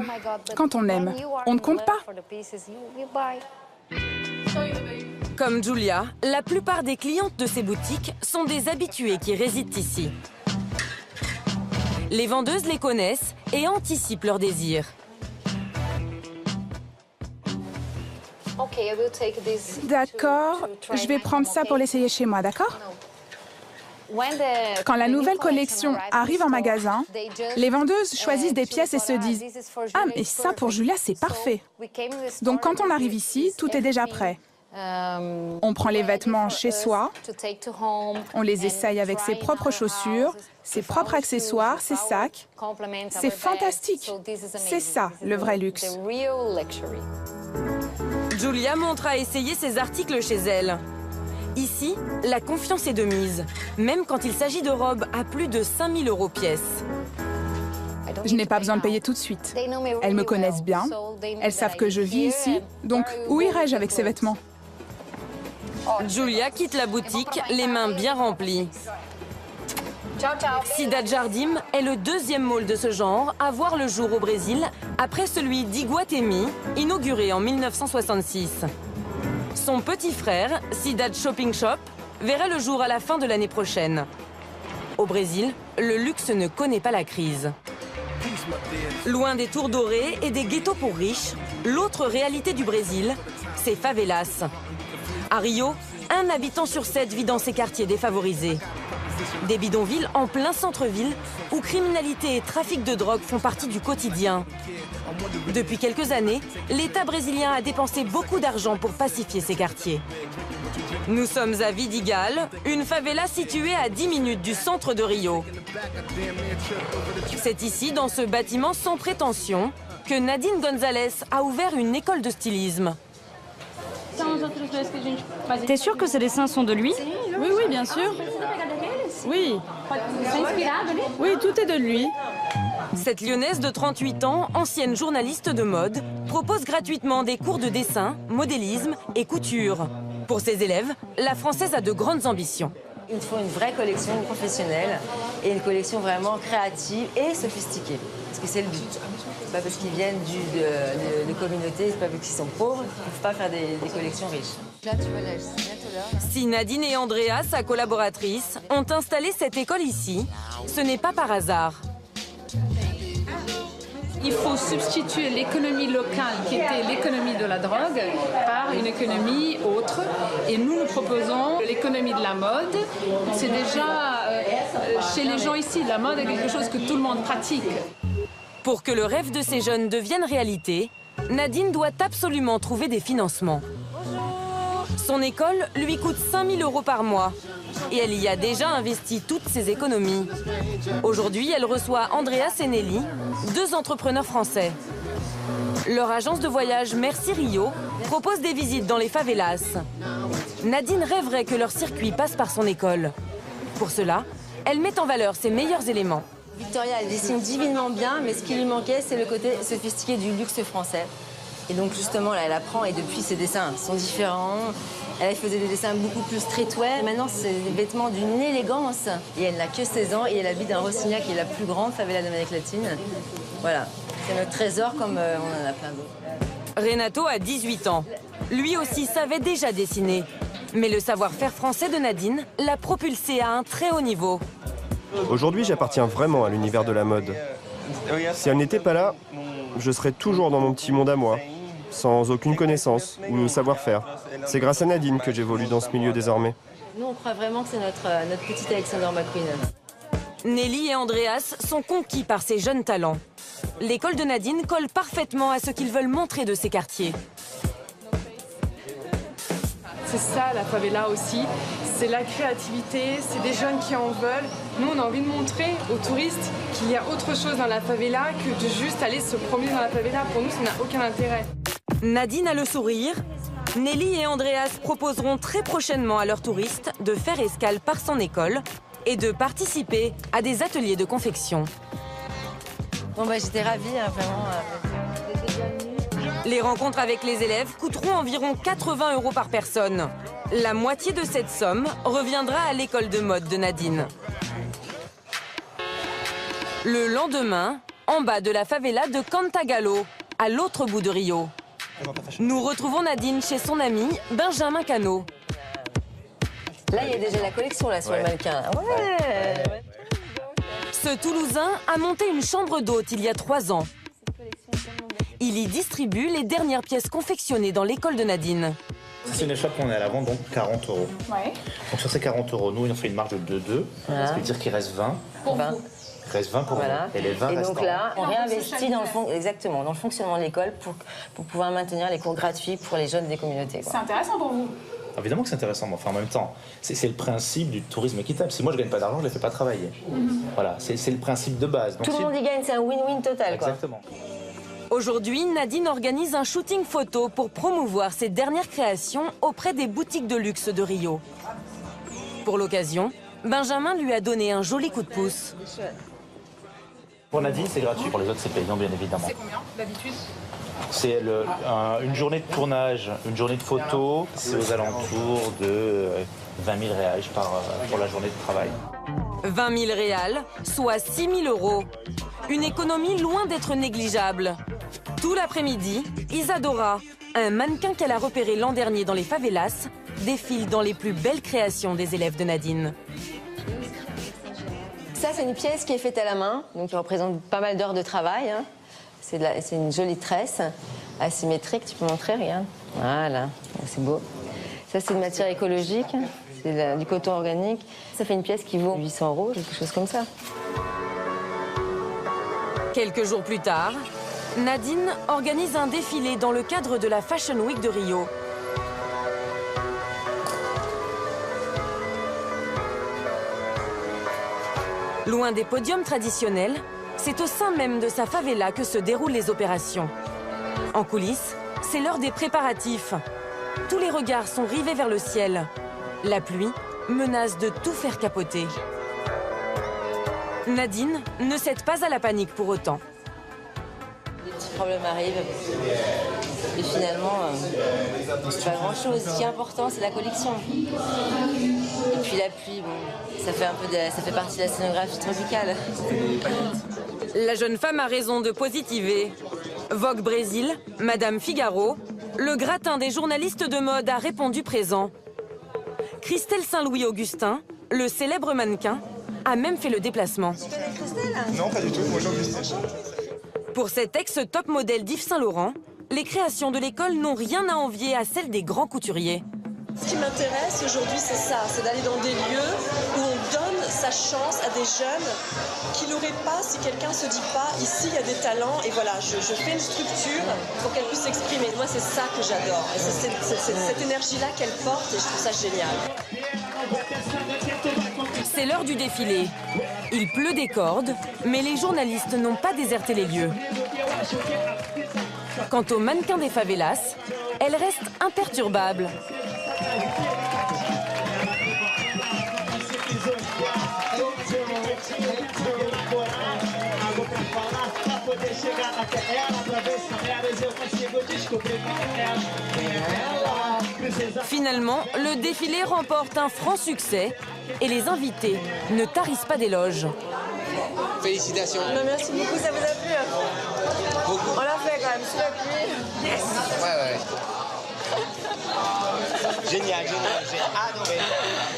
quand on aime, on ne compte pas. Comme Julia, la plupart des clientes de ces boutiques sont des habitués qui résident ici. Les vendeuses les connaissent et anticipent leurs désirs. D'accord, je vais prendre ça pour l'essayer chez moi, d'accord? Quand la nouvelle collection arrive en magasin, les vendeuses choisissent des pièces et se disent « Ah, mais ça pour Julia, c'est parfait !» Donc quand on arrive ici, tout est déjà prêt. On prend les vêtements chez soi, on les essaye avec ses propres chaussures, ses propres accessoires, ses sacs. C'est fantastique. C'est ça, le vrai luxe. Julia montre à essayer ses articles chez elle. Ici, la confiance est de mise, même quand il s'agit de robes à plus de 5 000 € pièce. Je n'ai pas besoin de payer tout de suite. Elles me connaissent bien, elles savent que je vis ici, donc où irais-je avec ces vêtements? Julia quitte la boutique, les mains bien remplies. Cidade Jardim est le deuxième mall de ce genre à voir le jour au Brésil, après celui d'Iguatemi, inauguré en 1966. Son petit frère, Cidade Shopping Shop, verra le jour à la fin de l'année prochaine. Au Brésil, le luxe ne connaît pas la crise. Loin des tours dorées et des ghettos pour riches, l'autre réalité du Brésil, c'est favelas. À Rio, 1 habitant sur 7 vit dans ces quartiers défavorisés. Des bidonvilles en plein centre-ville où criminalité et trafic de drogue font partie du quotidien. Depuis quelques années, l'État brésilien a dépensé beaucoup d'argent pour pacifier ces quartiers. Nous sommes à Vidigal, une favela située à 10 minutes du centre de Rio. C'est ici, dans ce bâtiment sans prétention, que Nadine Gonzalez a ouvert une école de stylisme. T'es sûr que ces dessins sont de lui? Oui, oui, bien sûr. Oui. Oui, tout est de lui. Cette Lyonnaise de 38 ans, ancienne journaliste de mode, propose gratuitement des cours de dessin, modélisme et couture. Pour ses élèves, la Française a de grandes ambitions. Il faut une vraie collection professionnelle et une collection vraiment créative et sophistiquée. Parce que c'est le but. C'est pas parce qu'ils viennent de communautés, c'est pas parce qu'ils sont pauvres, ils ne peuvent pas faire des collections riches. Là, tu vois, là, bientôt là. Si Nadine et Andrea, sa collaboratrice, ont installé cette école ici, ce n'est pas par hasard. Il faut substituer l'économie locale, qui était l'économie de la drogue, par une économie autre. Et nous proposons l'économie de la mode. C'est déjà chez les gens ici, la mode est quelque chose que tout le monde pratique. Pour que le rêve de ces jeunes devienne réalité, Nadine doit absolument trouver des financements. Son école lui coûte 5 000 € par mois. Et elle y a déjà investi toutes ses économies. Aujourd'hui, elle reçoit Andreas et Nelly, 2 entrepreneurs français. Leur agence de voyage Merci Rio propose des visites dans les favelas. Nadine rêverait que leur circuit passe par son école. Pour cela, elle met en valeur ses meilleurs éléments. Victoria, elle dessine divinement bien, mais ce qui lui manquait, c'est le côté sophistiqué du luxe français. Et donc justement, là, elle apprend et depuis, ses dessins sont différents. Elle faisait des dessins beaucoup plus streetwear. Maintenant, c'est des vêtements d'une élégance. Et elle n'a que 16 ans et elle habite dans Rocinha, qui est la plus grande favela d'Amérique latine. Voilà, c'est notre trésor comme on en a plein d'autres. Renato a 18 ans. Lui aussi savait déjà dessiner. Mais le savoir-faire français de Nadine l'a propulsé à un très haut niveau. Aujourd'hui, j'appartiens vraiment à l'univers de la mode. Si elle n'était pas là, je serais toujours dans mon petit monde à moi, sans aucune connaissance ou savoir-faire. C'est grâce à Nadine que j'évolue dans ce milieu désormais. Nous, on croit vraiment que c'est notre petite Alexander McQueen. Nelly et Andreas sont conquis par ces jeunes talents. L'école de Nadine colle parfaitement à ce qu'ils veulent montrer de ces quartiers. C'est ça la favela aussi, c'est la créativité, c'est des jeunes qui en veulent. Nous, on a envie de montrer aux touristes qu'il y a autre chose dans la favela que de juste aller se promener dans la favela. Pour nous, ça n'a aucun intérêt. Nadine a le sourire. Nelly et Andreas proposeront très prochainement à leurs touristes de faire escale par son école et de participer à des ateliers de confection. Bon, bah, j'étais ravie, hein, vraiment. Les rencontres avec les élèves coûteront environ 80 € par personne. La moitié de cette somme reviendra à l'école de mode de Nadine. Le lendemain, en bas de la favela de Cantagalo, à l'autre bout de Rio. Nous retrouvons Nadine chez son ami Benjamin Cano. Là, il y a déjà la collection là, sur le mannequin. Ouais. Ce Toulousain a monté une chambre d'hôte il y a 3 ans. Il y distribue les dernières pièces confectionnées dans l'école de Nadine. C'est une échoppe qu'on est à la vente, donc 40 €. Ouais. Donc sur ces 40 €, nous, on fait une marge de 2,2. Voilà. Ce qui veut dire qu'il reste 20. Pour vous. Il reste 20 pour Voilà. nous. Et les 20 Et restants. donc là, on réinvestit exactement, dans le fonctionnement de l'école pour pouvoir maintenir les cours gratuits pour les jeunes des communautés. C'est intéressant pour vous. Évidemment que c'est intéressant, mais enfin, en même temps, c'est le principe du tourisme équitable. Si moi je gagne pas d'argent, je ne les fais pas travailler. Voilà, c'est le principe de base. Donc, tout le monde y gagne, c'est un win-win total. Exactement. Aujourd'hui, Nadine organise un shooting photo pour promouvoir ses dernières créations auprès des boutiques de luxe de Rio. Pour l'occasion, Benjamin lui a donné un joli coup de pouce. Pour Nadine, c'est gratuit. Pour les autres, c'est payant, bien évidemment. C'est combien d'habitude? C'est une journée de tournage, une journée de photo, c'est aux alentours de 20 000 reais pour la journée de travail. 20 000 reals, soit 6 000 €. Une économie loin d'être négligeable. Tout l'après-midi, Isadora, un mannequin qu'elle a repéré l'an dernier dans les favelas, défile dans les plus belles créations des élèves de Nadine. Ça, c'est une pièce qui est faite à la main, donc qui représente pas mal d'heures de travail. Hein. C'est une jolie tresse asymétrique, tu peux montrer, regarde. Voilà, c'est beau. Ça, c'est une matière écologique, c'est du coton organique. Ça fait une pièce qui vaut 800 €, quelque chose comme ça. Quelques jours plus tard, Nadine organise un défilé dans le cadre de la Fashion Week de Rio. Loin des podiums traditionnels, c'est au sein même de sa favela que se déroulent les opérations. En coulisses, c'est l'heure des préparatifs. Tous les regards sont rivés vers le ciel. La pluie menace de tout faire capoter. Nadine ne cède pas à la panique pour autant. Les petits problèmes arrivent. Et finalement, c'est pas grand-chose. Ce qui est important, c'est la collection. Et puis la pluie, bon, ça fait partie de la scénographie tropicale. La jeune femme a raison de positiver. Vogue Brésil, Madame Figaro, le gratin des journalistes de mode a répondu présent. Christelle Saint-Louis-Augustin, le célèbre mannequin, a même fait le déplacement. Tu connais Christelle? Non, pas du tout. Bonjour Christelle. Pour cet ex-top modèle d'Yves Saint-Laurent, les créations de l'école n'ont rien à envier à celles des grands couturiers. Ce qui m'intéresse aujourd'hui, c'est ça, c'est d'aller dans des lieux où on donne sa chance à des jeunes qui n'auraient pas si quelqu'un se dit pas, ici il y a des talents, et voilà, je fais une structure pour qu'elle puisse s'exprimer. Moi, c'est ça que j'adore, et c'est cette énergie-là qu'elle porte, et je trouve ça génial. C'est l'heure du défilé. Il pleut des cordes, mais les journalistes n'ont pas déserté les lieux. Quant aux mannequins des favelas, elles restent imperturbables. Finalement, le défilé remporte un franc succès et les invités ne tarissent pas d'éloges. Félicitations. Merci beaucoup, ça vous a plu? On l'a fait quand même, sous la pluie. Yes. Ouais. Génial, j'ai adoré.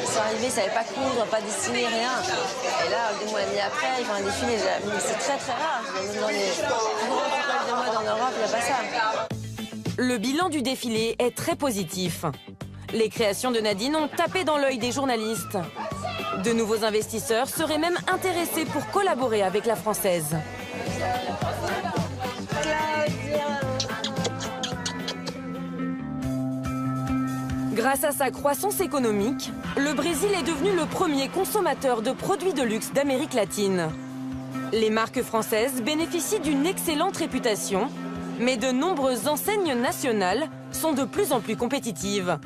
Ils sont arrivés, ils ne savaient pas coudre, pas dessiner, rien. Et là, des mois et demi après, ils font un défilé. C'est très très rare. Dans les grandes écoles de mode en Europe, il n'y a pas ça. Le bilan du défilé est très positif. Les créations de Nadine ont tapé dans l'œil des journalistes. De nouveaux investisseurs seraient même intéressés pour collaborer avec la Française. Grâce à sa croissance économique, le Brésil est devenu le premier consommateur de produits de luxe d'Amérique latine. Les marques françaises bénéficient d'une excellente réputation, mais de nombreuses enseignes nationales sont de plus en plus compétitives.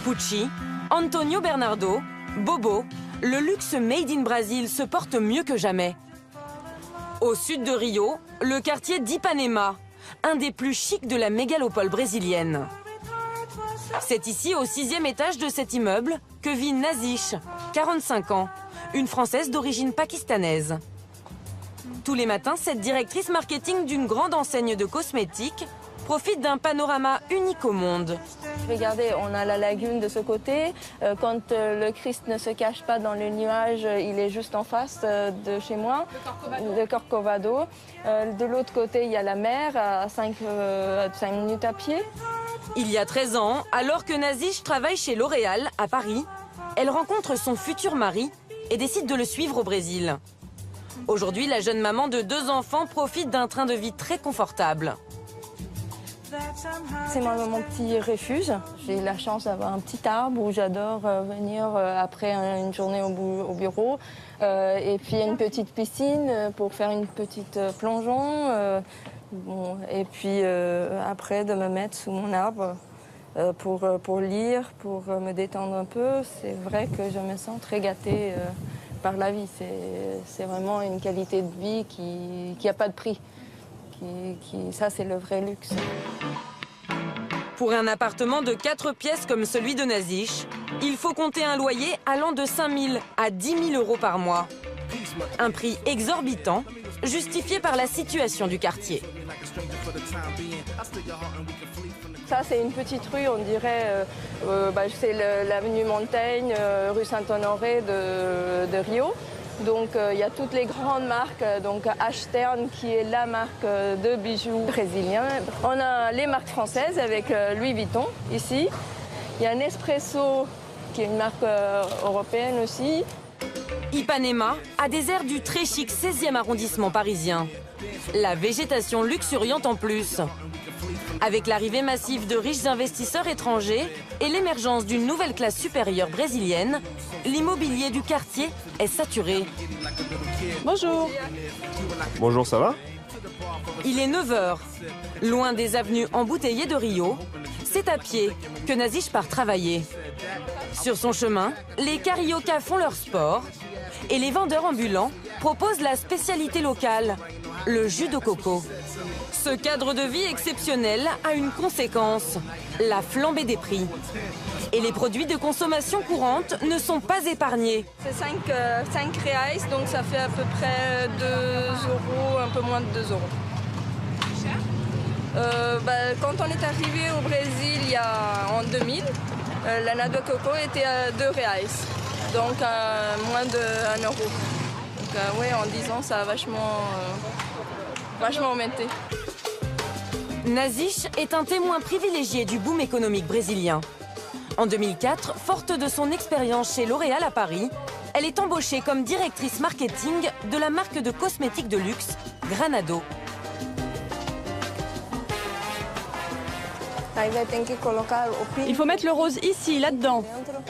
Pucci, Antonio Bernardo, Bobo, le luxe made in Brazil se porte mieux que jamais. Au sud de Rio, le quartier d'Ipanema, un des plus chics de la mégalopole brésilienne. C'est ici, au 6e étage de cet immeuble, que vit Nazish, 45 ans, une Française d'origine pakistanaise. Tous les matins, cette directrice marketing d'une grande enseigne de cosmétiques profite d'un panorama unique au monde. Regardez, on a la lagune de ce côté. Quand le Christ ne se cache pas dans les nuages, il est juste en face de chez moi, le Corcovado. De l'autre côté, il y a la mer à 5 minutes à pied. Il y a 13 ans, alors que Nazish travaille chez L'Oréal à Paris, elle rencontre son futur mari et décide de le suivre au Brésil. Aujourd'hui, la jeune maman de 2 enfants profite d'un train de vie très confortable. C'est mon petit refuge. J'ai la chance d'avoir un petit arbre où j'adore venir après une journée au bureau. Et puis une petite piscine pour faire une petite plongeon. Et puis après de me mettre sous mon arbre pour lire, pour me détendre un peu. C'est vrai que je me sens très gâtée par la vie. C'est vraiment une qualité de vie qui n'a pas de prix. Ça, c'est le vrai luxe. Pour un appartement de 4 pièces comme celui de Nazish, il faut compter un loyer allant de 5 000 à 10 000 euros par mois. Un prix exorbitant, justifié par la situation du quartier. Ça, c'est une petite rue, on dirait, c'est l'avenue Montaigne, rue Saint-Honoré de Rio. Donc il y a toutes les grandes marques, donc H-Stern qui est la marque de bijoux brésiliens. On a les marques françaises avec Louis Vuitton ici. Il y a Nespresso qui est une marque européenne aussi. Ipanema a des airs du très chic 16e arrondissement parisien. La végétation luxuriante en plus. Avec l'arrivée massive de riches investisseurs étrangers et l'émergence d'une nouvelle classe supérieure brésilienne, l'immobilier du quartier est saturé. Bonjour. Bonjour, ça va? Il est 9 h. Loin des avenues embouteillées de Rio, c'est à pied que Nazish part travailler. Sur son chemin, les carioca font leur sport et les vendeurs ambulants proposent la spécialité locale, le jus de coco. Ce cadre de vie exceptionnel a une conséquence, la flambée des prix. Et les produits de consommation courante ne sont pas épargnés. C'est 5 reais, donc ça fait à peu près 2 euros, un peu moins de 2 euros. Quand on est arrivé au Brésil en 2000, la noix de coco était à 2 reais, donc moins de 1 euro. Donc ouais, en 10 ans, ça a vachement augmenté. Nazish est un témoin privilégié du boom économique brésilien. En 2004, forte de son expérience chez L'Oréal à Paris, elle est embauchée comme directrice marketing de la marque de cosmétiques de luxe Granado. Il faut mettre le rose ici, là-dedans.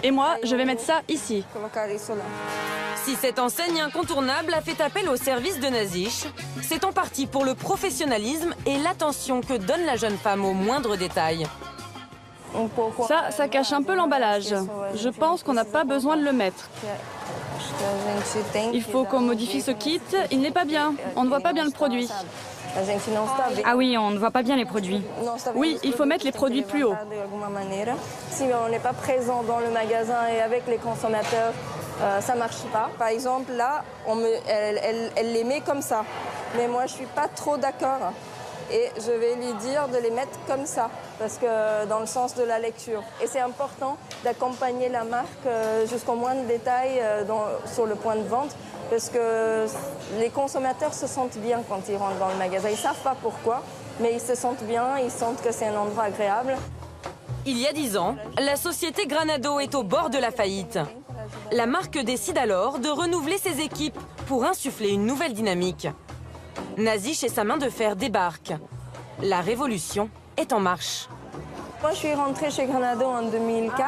Et moi, je vais mettre ça ici. Si cette enseigne incontournable a fait appel au service de Nazish, c'est en partie pour le professionnalisme et l'attention que donne la jeune femme aux moindres détails. Ça cache un peu l'emballage. Je pense qu'on n'a pas besoin de le mettre. Il faut qu'on modifie ce kit. Il n'est pas bien. On ne voit pas bien le produit. Ah oui, on ne voit pas bien les produits. Oui, il faut mettre les produits plus haut. Si on n'est pas présent dans le magasin et avec les consommateurs, ça ne marche pas. Par exemple, là, elle les met comme ça. Mais moi, je ne suis pas trop d'accord. Et je vais lui dire de les mettre comme ça, parce que dans le sens de la lecture. Et c'est important d'accompagner la marque jusqu'au moindre détail sur le point de vente, parce que les consommateurs se sentent bien quand ils rentrent dans le magasin. Ils ne savent pas pourquoi, mais ils se sentent bien, ils sentent que c'est un endroit agréable. Il y a 10 ans, la société Granado est au bord de la faillite. La marque décide alors de renouveler ses équipes pour insuffler une nouvelle dynamique. Nazish et sa main de fer débarquent. La révolution est en marche. Moi, je suis rentrée chez Granado en 2004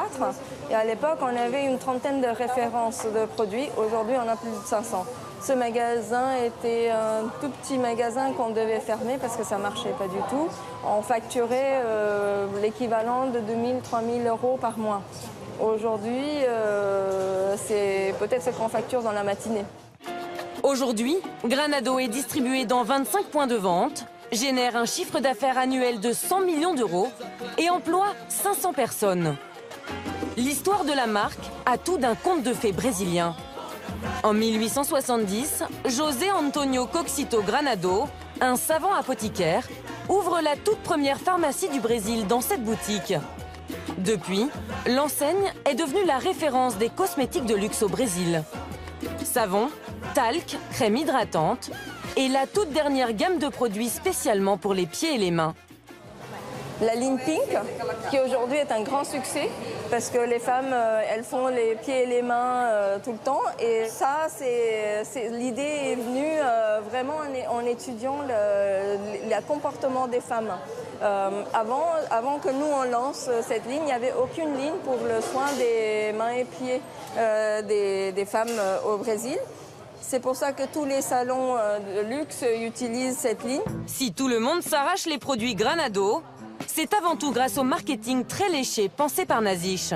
et à l'époque, on avait une trentaine de références de produits. Aujourd'hui, on a plus de 500. Ce magasin était un tout petit magasin qu'on devait fermer parce que ça ne marchait pas du tout. On facturait l'équivalent de 2 000 à 3 000 euros par mois. Aujourd'hui, c'est peut-être ce qu'on facture dans la matinée. Aujourd'hui, Granado est distribué dans 25 points de vente, génère un chiffre d'affaires annuel de 100 millions d'euros et emploie 500 personnes. L'histoire de la marque a tout d'un conte de fées brésilien. En 1870, José Antonio Coxito Granado, un savant apothicaire, ouvre la toute première pharmacie du Brésil dans cette boutique. Depuis, l'enseigne est devenue la référence des cosmétiques de luxe au Brésil. Savon, talc, crème hydratante et la toute dernière gamme de produits spécialement pour les pieds et les mains. La ligne Pink, qui aujourd'hui est un grand succès, parce que les femmes, elles font les pieds et les mains tout le temps. Et ça, l'idée est venue vraiment en étudiant le comportement des femmes. Avant que nous, on lance cette ligne, il n'y avait aucune ligne pour le soin des mains et pieds des femmes au Brésil. C'est pour ça que tous les salons de luxe utilisent cette ligne. Si tout le monde s'arrache les produits Granado, c'est avant tout grâce au marketing très léché pensé par Nazish.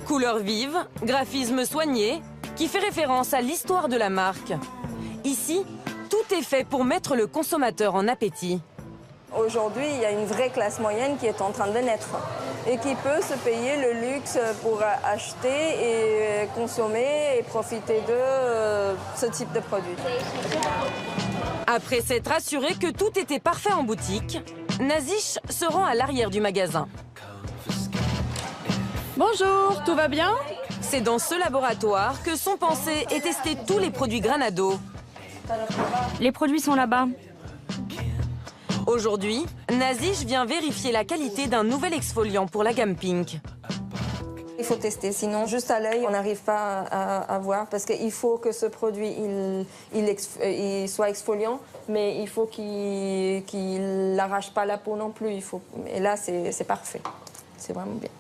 Couleurs vives, graphisme soigné, qui fait référence à l'histoire de la marque. Ici, tout est fait pour mettre le consommateur en appétit. Aujourd'hui, il y a une vraie classe moyenne qui est en train de naître et qui peut se payer le luxe pour acheter et consommer et profiter de ce type de produit. Après s'être assuré que tout était parfait en boutique, Nazish se rend à l'arrière du magasin. Bonjour, tout va bien? C'est dans ce laboratoire que sont pensés et testés tous les produits Granado. Les produits sont là-bas. Aujourd'hui, Nazish vient vérifier la qualité d'un nouvel exfoliant pour la gamme Pink. Il faut tester, sinon juste à l'œil, on n'arrive pas à voir parce qu'il faut que ce produit il soit exfoliant, mais il faut qu'il n'arrache pas la peau non plus. Et là, c'est parfait. C'est vraiment bien.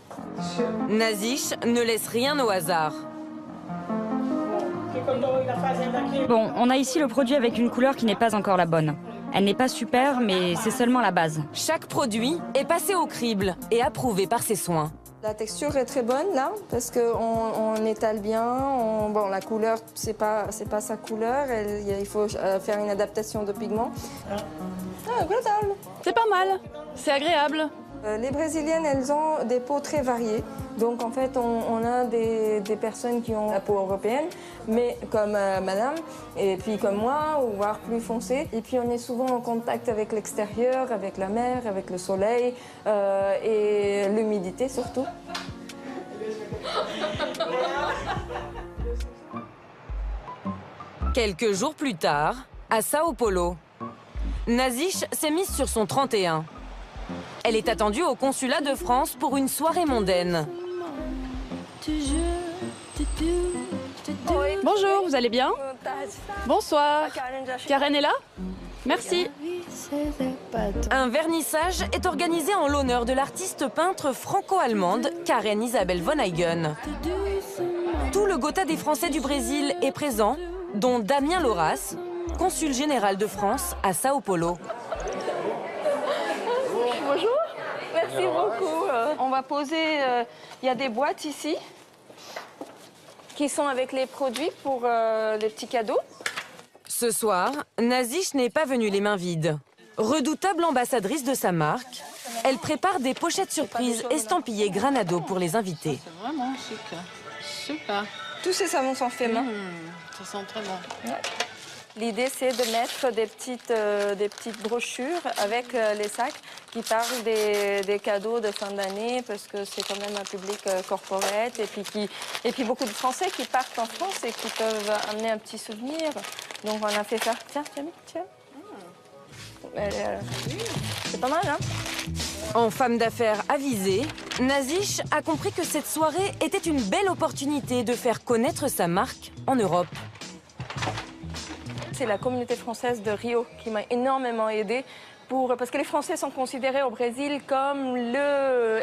Nazish ne laisse rien au hasard. Bon, on a ici le produit avec une couleur qui n'est pas encore la bonne. Elle n'est pas super, mais c'est seulement la base. Chaque produit est passé au crible et approuvé par ses soins. La texture est très bonne là, parce qu'on étale bien. Bon, la couleur, c'est pas sa couleur. Il faut faire une adaptation de pigments. C'est pas mal, c'est agréable. Les Brésiliennes, elles ont des peaux très variées. Donc en fait, on a des personnes qui ont la peau européenne, mais comme madame, et puis comme moi, ou voire plus foncée. Et puis on est souvent en contact avec l'extérieur, avec la mer, avec le soleil et l'humidité surtout. Quelques jours plus tard, à Sao Paulo, Nazish s'est mise sur son 31. Elle est attendue au consulat de France pour une soirée mondaine. Bonjour, vous allez bien? Bonsoir. Karen est là? Merci. Un vernissage est organisé en l'honneur de l'artiste peintre franco-allemande Karen Isabel von Huygen. Tout le Gotha des Français du Brésil est présent, dont Damien Loras, consul général de France à Sao Paulo. Bonjour, merci beaucoup. On va poser, il y a des boîtes ici qui sont avec les produits pour les petits cadeaux. Ce soir, Nazish n'est pas venue les mains vides. Redoutable ambassadrice de sa marque, elle prépare des pochettes surprises estampillées Granado pour les invités. C'est vraiment chic. Super. Tous ces savons sont faits main. Ça sent très bon. Ouais. L'idée, c'est de mettre des petites brochures avec les sacs qui parlent des cadeaux de fin d'année, parce que c'est quand même un public corporate, et puis beaucoup de Français qui partent en France et qui peuvent amener un petit souvenir. Donc on a fait ça. Tiens. C'est pas mal, hein? En femme d'affaires avisée, Nazish a compris que cette soirée était une belle opportunité de faire connaître sa marque en Europe. C'est la communauté française de Rio qui m'a énormément aidée parce que les Français sont considérés au Brésil comme les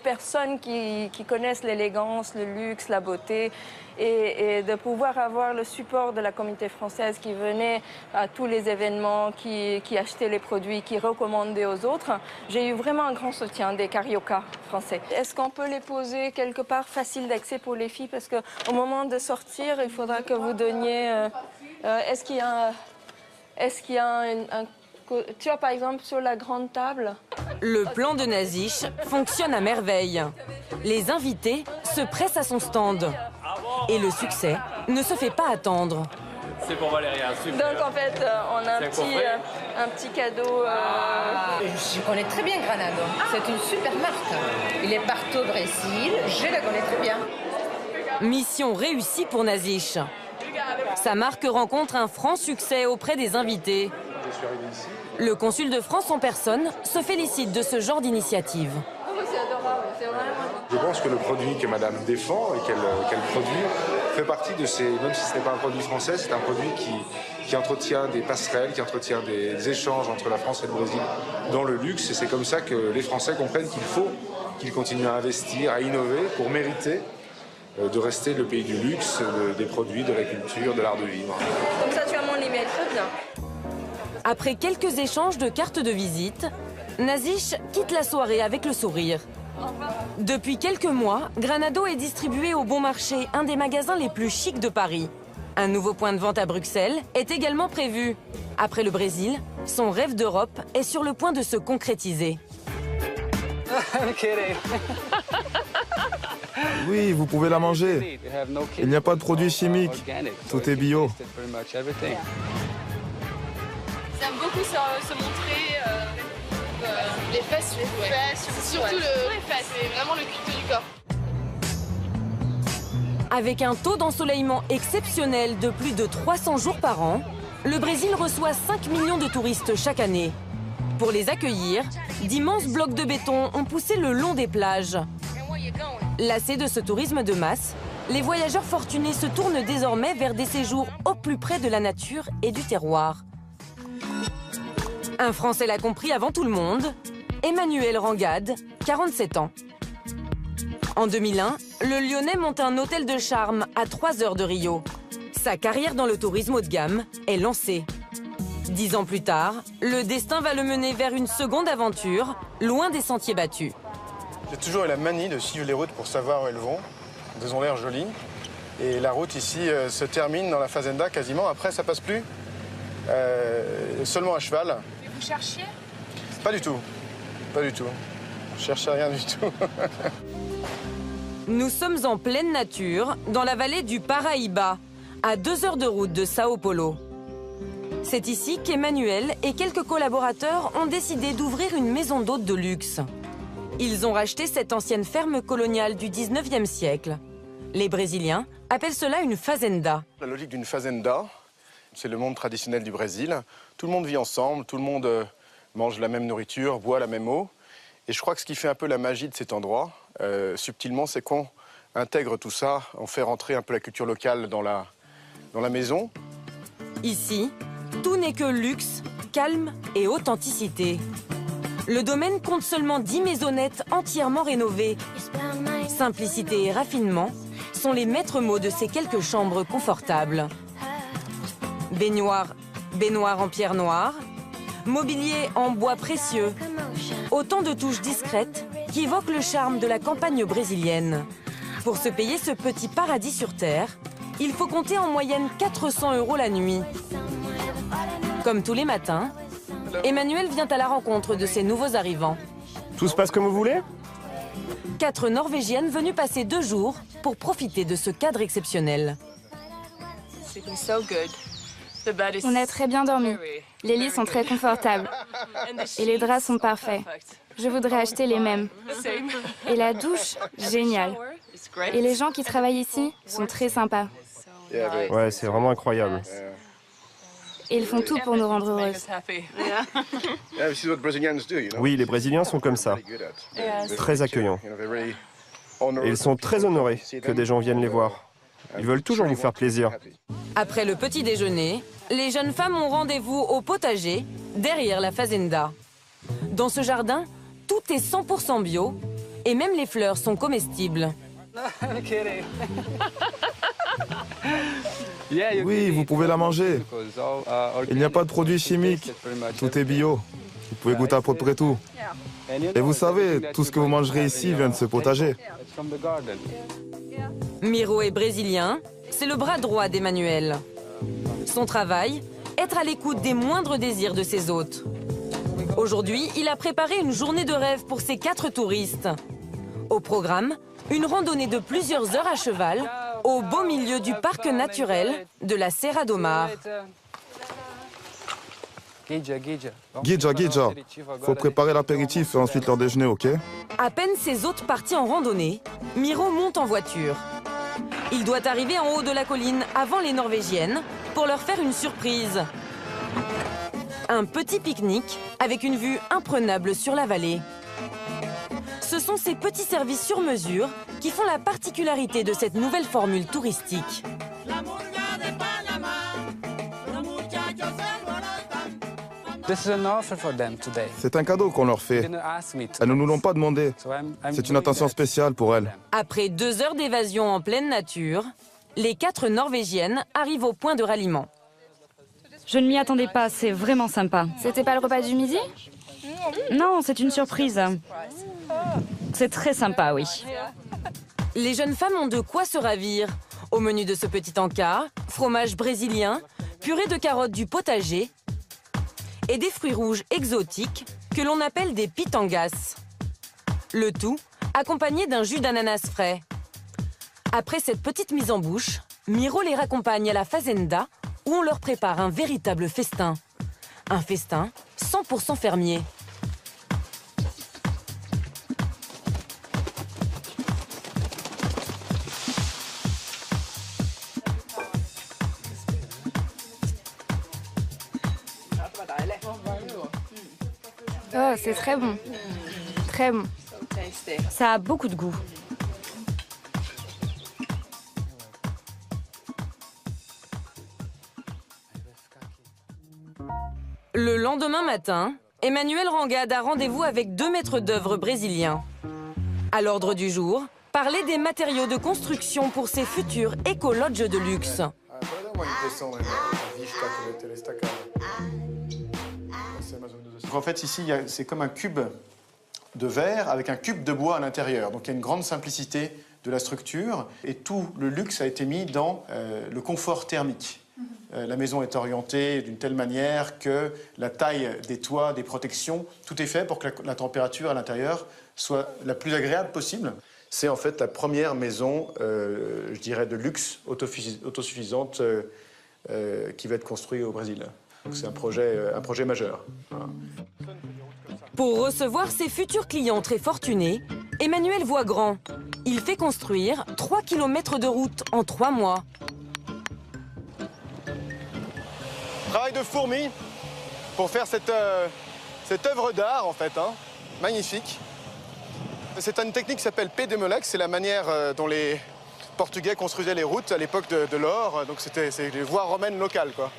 personnes qui connaissent l'élégance, le luxe, la beauté, et de pouvoir avoir le support de la communauté française qui venait à tous les événements, qui achetait les produits, qui recommandait aux autres. J'ai eu vraiment un grand soutien des carioca français. Est-ce qu'on peut les poser quelque part facile d'accès pour les filles? Parce qu'au moment de sortir, il faudra que vous donniez... est-ce qu'il y a un... Tu vois, par exemple, sur la grande table... Le plan de Nazish fonctionne à merveille. Les invités se pressent à son stand. Et le succès ne se fait pas attendre. C'est pour Valéria, super. Donc en fait, on a un petit cadeau. Je connais très bien Granado. C'est une super marque. Il est partout au Brésil. Je la connais très bien. Mission réussie pour Nazish. Sa marque rencontre un franc succès auprès des invités. Le consul de France en personne se félicite de ce genre d'initiative. Je pense que le produit que Madame défend et qu'elle produit fait partie de ces... Même si ce n'est pas un produit français, c'est un produit qui entretient des passerelles, qui entretient des échanges entre la France et le Brésil dans le luxe. Et c'est comme ça que les Français comprennent qu'il faut qu'ils continuent à investir, à innover pour mériter de rester le pays du luxe, des produits, de la culture, de l'art de vivre. Comme ça, tu as mon email, très bien. Après quelques échanges de cartes de visite, Nazish quitte la soirée avec le sourire. Depuis quelques mois, Granado est distribué au Bon Marché, un des magasins les plus chics de Paris. Un nouveau point de vente à Bruxelles est également prévu. Après le Brésil, son rêve d'Europe est sur le point de se concrétiser. Oui, vous pouvez la manger. Il n'y a pas de produits chimiques. Tout est bio. J'aime beaucoup se montrer les fesses, surtout les fesses, c'est vraiment le culte du corps. Avec un taux d'ensoleillement exceptionnel de plus de 300 jours par an, le Brésil reçoit 5 millions de touristes chaque année. Pour les accueillir, d'immenses blocs de béton ont poussé le long des plages. Lassés de ce tourisme de masse, les voyageurs fortunés se tournent désormais vers des séjours au plus près de la nature et du terroir. Un Français l'a compris avant tout le monde, Emmanuel Rangade, 47 ans. En 2001, le Lyonnais monte un hôtel de charme à 3 heures de Rio. Sa carrière dans le tourisme haut de gamme est lancée. 10 ans plus tard, le destin va le mener vers une seconde aventure, loin des sentiers battus. J'ai toujours eu la manie de suivre les routes pour savoir où elles vont. Elles ont l'air jolies. Et la route ici se termine dans la Fazenda quasiment. Après, ça passe plus. Seulement à cheval. Et vous cherchiez? Pas du tout. Pas du tout. Je cherchais rien du tout. Nous sommes en pleine nature, dans la vallée du Paraíba, à 2 heures de route de Sao Paulo. C'est ici qu'Emmanuel et quelques collaborateurs ont décidé d'ouvrir une maison d'hôtes de luxe. Ils ont racheté cette ancienne ferme coloniale du 19e siècle. Les Brésiliens appellent cela une fazenda. La logique d'une fazenda, c'est le monde traditionnel du Brésil. Tout le monde vit ensemble, tout le monde mange la même nourriture, boit la même eau. Et je crois que ce qui fait un peu la magie de cet endroit, subtilement, c'est qu'on intègre tout ça, on fait rentrer un peu la culture locale dans la maison. Ici, tout n'est que luxe, calme et authenticité. Le domaine compte seulement 10 maisonnettes entièrement rénovées. Simplicité et raffinement sont les maîtres mots de ces quelques chambres confortables. Baignoire en pierre noire, mobilier en bois précieux. Autant de touches discrètes qui évoquent le charme de la campagne brésilienne. Pour se payer ce petit paradis sur terre, il faut compter en moyenne 400 € la nuit. Comme tous les matins, Emmanuel vient à la rencontre de ses nouveaux arrivants. Tout se passe comme vous voulez? 4 Norvégiennes venues passer 2 jours pour profiter de ce cadre exceptionnel. On a très bien dormi. Les lits sont très confortables. Et les draps sont parfaits. Je voudrais acheter les mêmes. Et la douche, génial. Et les gens qui travaillent ici sont très sympas. Ouais, c'est vraiment incroyable. Et ils font tout pour nous rendre heureuses. Oui, les Brésiliens sont comme ça. Très accueillants. Et ils sont très honorés que des gens viennent les voir. Ils veulent toujours vous faire plaisir. Après le petit déjeuner, les jeunes femmes ont rendez-vous au potager, derrière la fazenda. Dans ce jardin, tout est 100% bio, et même les fleurs sont comestibles. Oui, vous pouvez la manger. Il n'y a pas de produits chimiques. Tout est bio. Vous pouvez goûter à peu près tout. Et vous savez, tout ce que vous mangerez ici vient de ce potager. Miro est brésilien, c'est le bras droit d'Emmanuel. Son travail, être à l'écoute des moindres désirs de ses hôtes. Aujourd'hui, il a préparé une journée de rêve pour ses 4 touristes. Au programme, une randonnée de plusieurs heures à cheval au beau milieu du parc naturel de la Serra do Mar. Guidja, faut préparer l'apéritif et ensuite leur déjeuner, ok? À peine ses hôtes partis en randonnée, Miro monte en voiture. Il doit arriver en haut de la colline avant les Norvégiennes pour leur faire une surprise. Un petit pique-nique avec une vue imprenable sur la vallée. Ce sont ces petits services sur mesure qui font la particularité de cette nouvelle formule touristique. C'est un cadeau qu'on leur fait. Elles ne nous l'ont pas demandé. C'est une attention spéciale pour elles. Après 2 heures d'évasion en pleine nature, les 4 Norvégiennes arrivent au point de ralliement. Je ne m'y attendais pas, c'est vraiment sympa. C'était pas le repas du midi? Non, c'est une surprise. C'est très sympa, oui. Les jeunes femmes ont de quoi se ravir. Au menu de ce petit encas, fromage brésilien, purée de carottes du potager et des fruits rouges exotiques que l'on appelle des pitangas. Le tout accompagné d'un jus d'ananas frais. Après cette petite mise en bouche, Miro les raccompagne à la fazenda où on leur prépare un véritable festin. Un festin 100% fermier. Oh, c'est très bon. Très bon. Ça a beaucoup de goût. Le lendemain matin, Emmanuel Rangad a rendez-vous avec 2 maîtres d'œuvre brésiliens. À l'ordre du jour, parler des matériaux de construction pour ses futurs éco-lodges de luxe. En fait, ici, c'est comme un cube de verre avec un cube de bois à l'intérieur. Donc il y a une grande simplicité de la structure et tout le luxe a été mis dans le confort thermique. La maison est orientée d'une telle manière que la taille des toits, des protections, tout est fait pour que la température à l'intérieur soit la plus agréable possible. C'est en fait la première maison, je dirais, de luxe autosuffisante qui va être construite au Brésil. C'est un projet majeur. Voilà. Pour recevoir ses futurs clients très fortunés, Emmanuel voit grand. Il fait construire 3 km de route en 3 mois. Travail de fourmi pour faire cette œuvre d'art, en fait, hein. Magnifique. C'est une technique qui s'appelle pé de moleque. C'est la manière dont les Portugais construisaient les routes à l'époque de l'or. Donc c'est les voies romaines locales, quoi.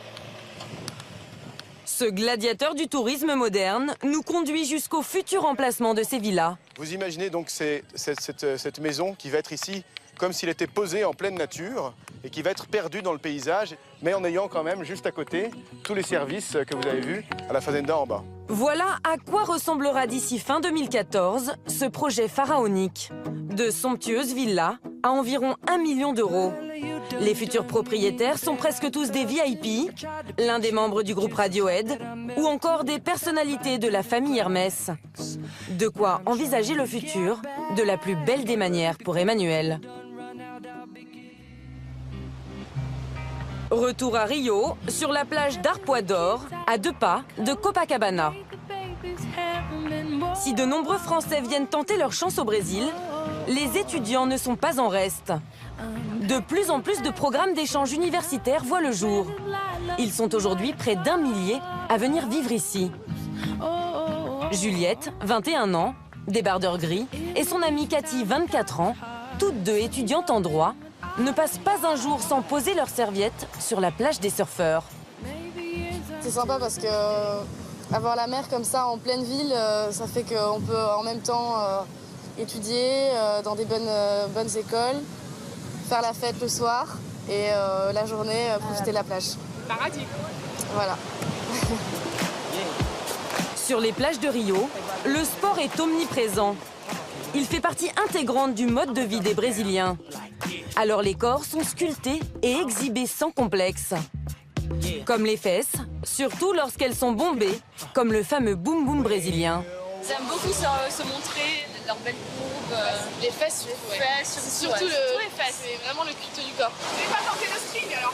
Ce gladiateur du tourisme moderne nous conduit jusqu'au futur emplacement de ces villas. Vous imaginez donc cette maison qui va être ici comme s'il était posé en pleine nature et qui va être perdu dans le paysage, mais en ayant quand même juste à côté tous les services que vous avez vus à la fazenda en bas. Voilà à quoi ressemblera d'ici fin 2014 ce projet pharaonique. De somptueuses villas à environ 1 million d'euros. Les futurs propriétaires sont presque tous des VIP, l'un des membres du groupe Radiohead ou encore des personnalités de la famille Hermès. De quoi envisager le futur de la plus belle des manières pour Emmanuel. Retour à Rio, sur la plage d'Arpoador, à 2 pas de Copacabana. Si de nombreux Français viennent tenter leur chance au Brésil, les étudiants ne sont pas en reste. De plus en plus de programmes d'échange universitaires voient le jour. Ils sont aujourd'hui près d'1 millier à venir vivre ici. Juliette, 21 ans, débardeur gris, et son amie Cathy, 24 ans, toutes 2 étudiantes en droit, ne passent pas un jour sans poser leurs serviettes sur la plage des surfeurs. C'est sympa parce que avoir la mer comme ça en pleine ville, ça fait qu'on peut en même temps étudier dans des bonnes écoles, faire la fête le soir et la journée profiter de la plage. Paradis. Voilà. Sur les plages de Rio, le sport est omniprésent. Il fait partie intégrante du mode de vie des Brésiliens. Alors les corps sont sculptés et exhibés sans complexe. Comme les fesses, surtout lorsqu'elles sont bombées, comme le fameux boum boum brésilien. Ils aiment beaucoup se montrer, leurs belles courbes, Les fesses, surtout les fesses. C'est vraiment le culte du corps. Vous n'avez pas tenté le string alors?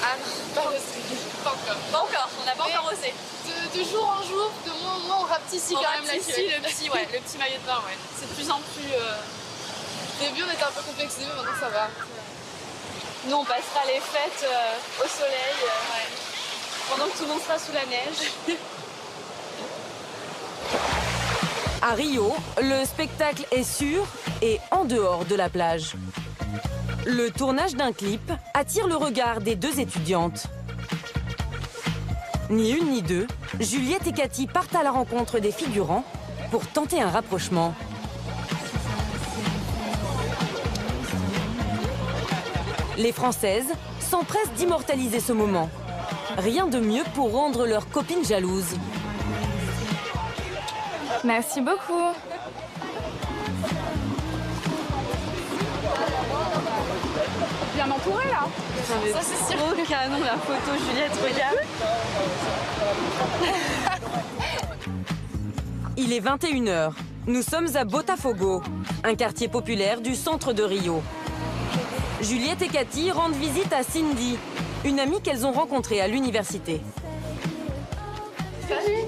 Ah non, pas le string. Pas encore. Pas encore, on n'a pas encore osé. De jour en jour, de moins en moins, on rapetissit quand même la queue. le petit maillot de bain, ouais. C'est de plus en plus... Au début, on était un peu complexés, mais maintenant ça va. Nous, on passera les fêtes au soleil, pendant que tout le monde sera sous la neige. À Rio, le spectacle est sur et en dehors de la plage. Le tournage d'un clip attire le regard des deux étudiantes. Ni une ni deux, Juliette et Cathy partent à la rencontre des figurants pour tenter un rapprochement. Les Françaises s'empressent d'immortaliser ce moment. Rien de mieux pour rendre leurs copines jalouses. Merci beaucoup. Bien entouré là. Ça c'est sûr. Oh canon la photo, Juliette, regarde. Il est 21h. Nous sommes à Botafogo, un quartier populaire du centre de Rio. Juliette et Cathy rendent visite à Cindy, une amie qu'elles ont rencontrée à l'université. Salut.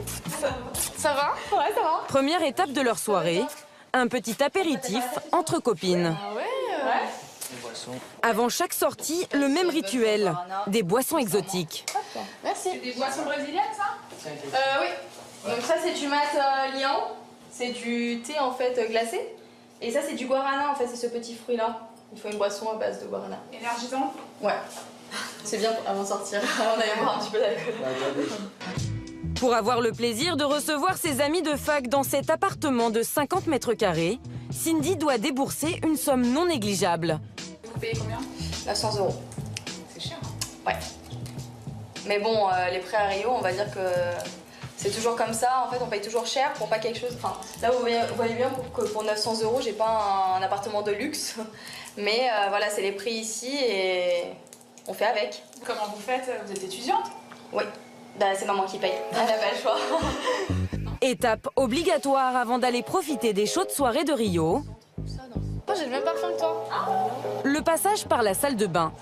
Ça va? Ouais, ça va. Première étape de leur soirée, un petit apéritif entre copines. Ah ouais. Avant chaque sortie, le même rituel, des boissons exotiques. Merci. C'est des boissons brésiliennes, ça? Oui. Donc ça, c'est du mat lian. C'est du thé, en fait, glacé. Et ça, c'est du guarana, en fait, c'est ce petit fruit-là. Il faut une boisson à base de guarana. Énergisant? Ouais. C'est bien avant de sortir, avant d'aller boire un petit peu d'alcool. Pour avoir le plaisir de recevoir ses amis de fac dans cet appartement de 50 mètres carrés, Cindy doit débourser une somme non négligeable. Vous payez combien? 900 €. C'est cher. Ouais. Mais bon, les prêts à Rio, on va dire que c'est toujours comme ça. En fait, on paye toujours cher pour pas quelque chose. Enfin, là, vous voyez bien que pour 900 €, j'ai pas un appartement de luxe. Mais voilà, c'est les prix ici et on fait avec. Comment vous faites? Vous êtes étudiante? Oui. Bah, c'est maman qui paye. Elle n'a pas le choix. Étape obligatoire avant d'aller profiter des chaudes soirées de Rio. Moi, j'ai le même parfum que toi. Le passage par la salle de bain.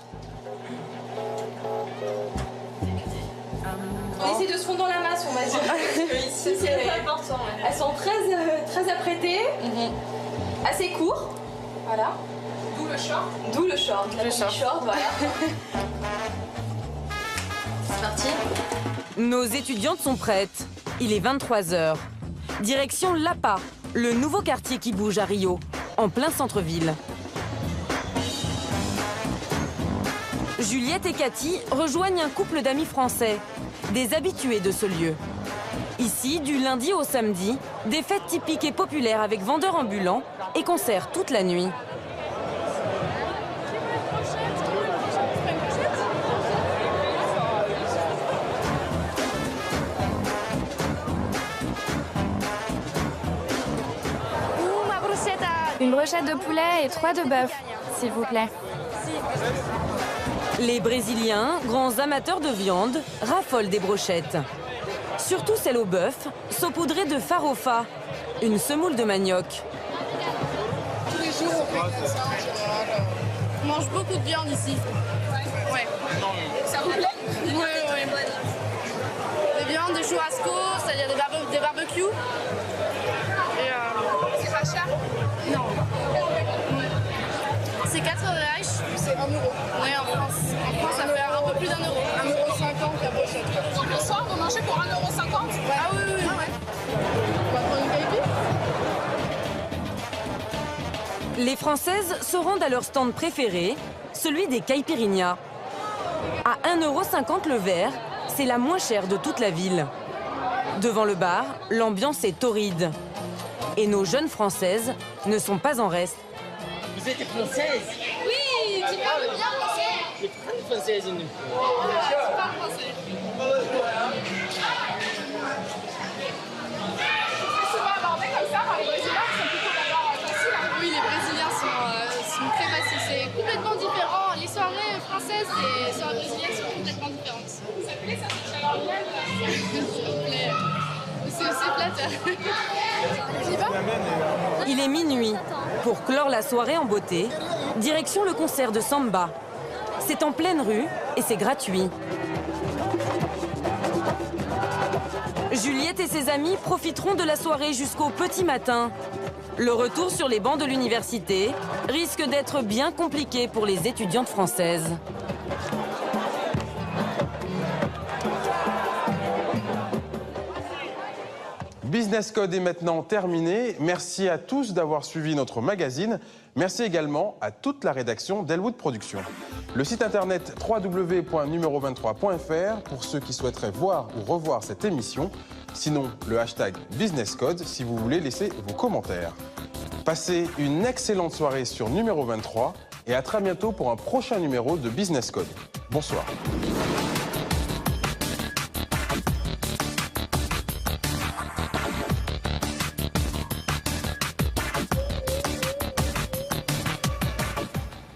On essaie de se fondre dans la masse, on va dire. Parce que ici, c'est important. Elles sont très apprêtées, assez courts. Voilà. D'où le short? D'où le short. Le short, voilà. C'est parti. Nos étudiantes sont prêtes. Il est 23h. Direction Lapa, le nouveau quartier qui bouge à Rio, en plein centre-ville. Juliette et Cathy rejoignent un couple d'amis français, des habitués de ce lieu. Ici, du lundi au samedi, des fêtes typiques et populaires avec vendeurs ambulants et concerts toute la nuit. Une brochette de poulet et 3 de bœuf, s'il vous plaît. Les Brésiliens, grands amateurs de viande, raffolent des brochettes. Surtout celle au bœuf, saupoudrée de farofa, une semoule de manioc. Tous les jours, on fait ça en général. On mange beaucoup de viande ici. Ouais. Ça vous plaît? Oui. Des viandes, des churrasco, c'est-à-dire des barbecues. Et c'est pas cher? Non. C'est 4 reais, c'est 1 €. Oui, en France. En France, ça fait un peu plus d'1 €. 1,50 € la brochette. Donc le soir, vous mangez pour 1,50 €? Ouais. Ah oui. Ah ouais. On va prendre une caipi? Les Françaises se rendent à leur stand préféré, celui des caipirinhas. À 1,50 € le verre, c'est la moins chère de toute la ville. Devant le bar, l'ambiance est torride. Et nos jeunes Françaises ne sont pas en reste. Vous êtes française? Oui, tu parles bien français. Je parle française. Tu parles français. C'est souvent abordé comme ça par les Brésiliens qui sont plutôt d'abord faciles. Oui, les Brésiliens sont très faciles. C'est complètement différent. Les soirées françaises et les soirées brésiliennes sont complètement différentes. Ça te plaît, ça, cette chaleur humaine? Ça me plaît. C'est c'est flatteur. Il est minuit. Pour clore la soirée en beauté, direction le concert de samba. C'est en pleine rue et c'est gratuit. Juliette et ses amis profiteront de la soirée jusqu'au petit matin. Le retour sur les bancs de l'université risque d'être bien compliqué pour les étudiantes françaises. Business Code est maintenant terminé. Merci à tous d'avoir suivi notre magazine. Merci également à toute la rédaction d'Elwood Productions. Le site internet www.numero23.fr pour ceux qui souhaiteraient voir ou revoir cette émission. Sinon, le hashtag Business Code si vous voulez laisser vos commentaires. Passez une excellente soirée sur Numéro 23 et à très bientôt pour un prochain numéro de Business Code. Bonsoir.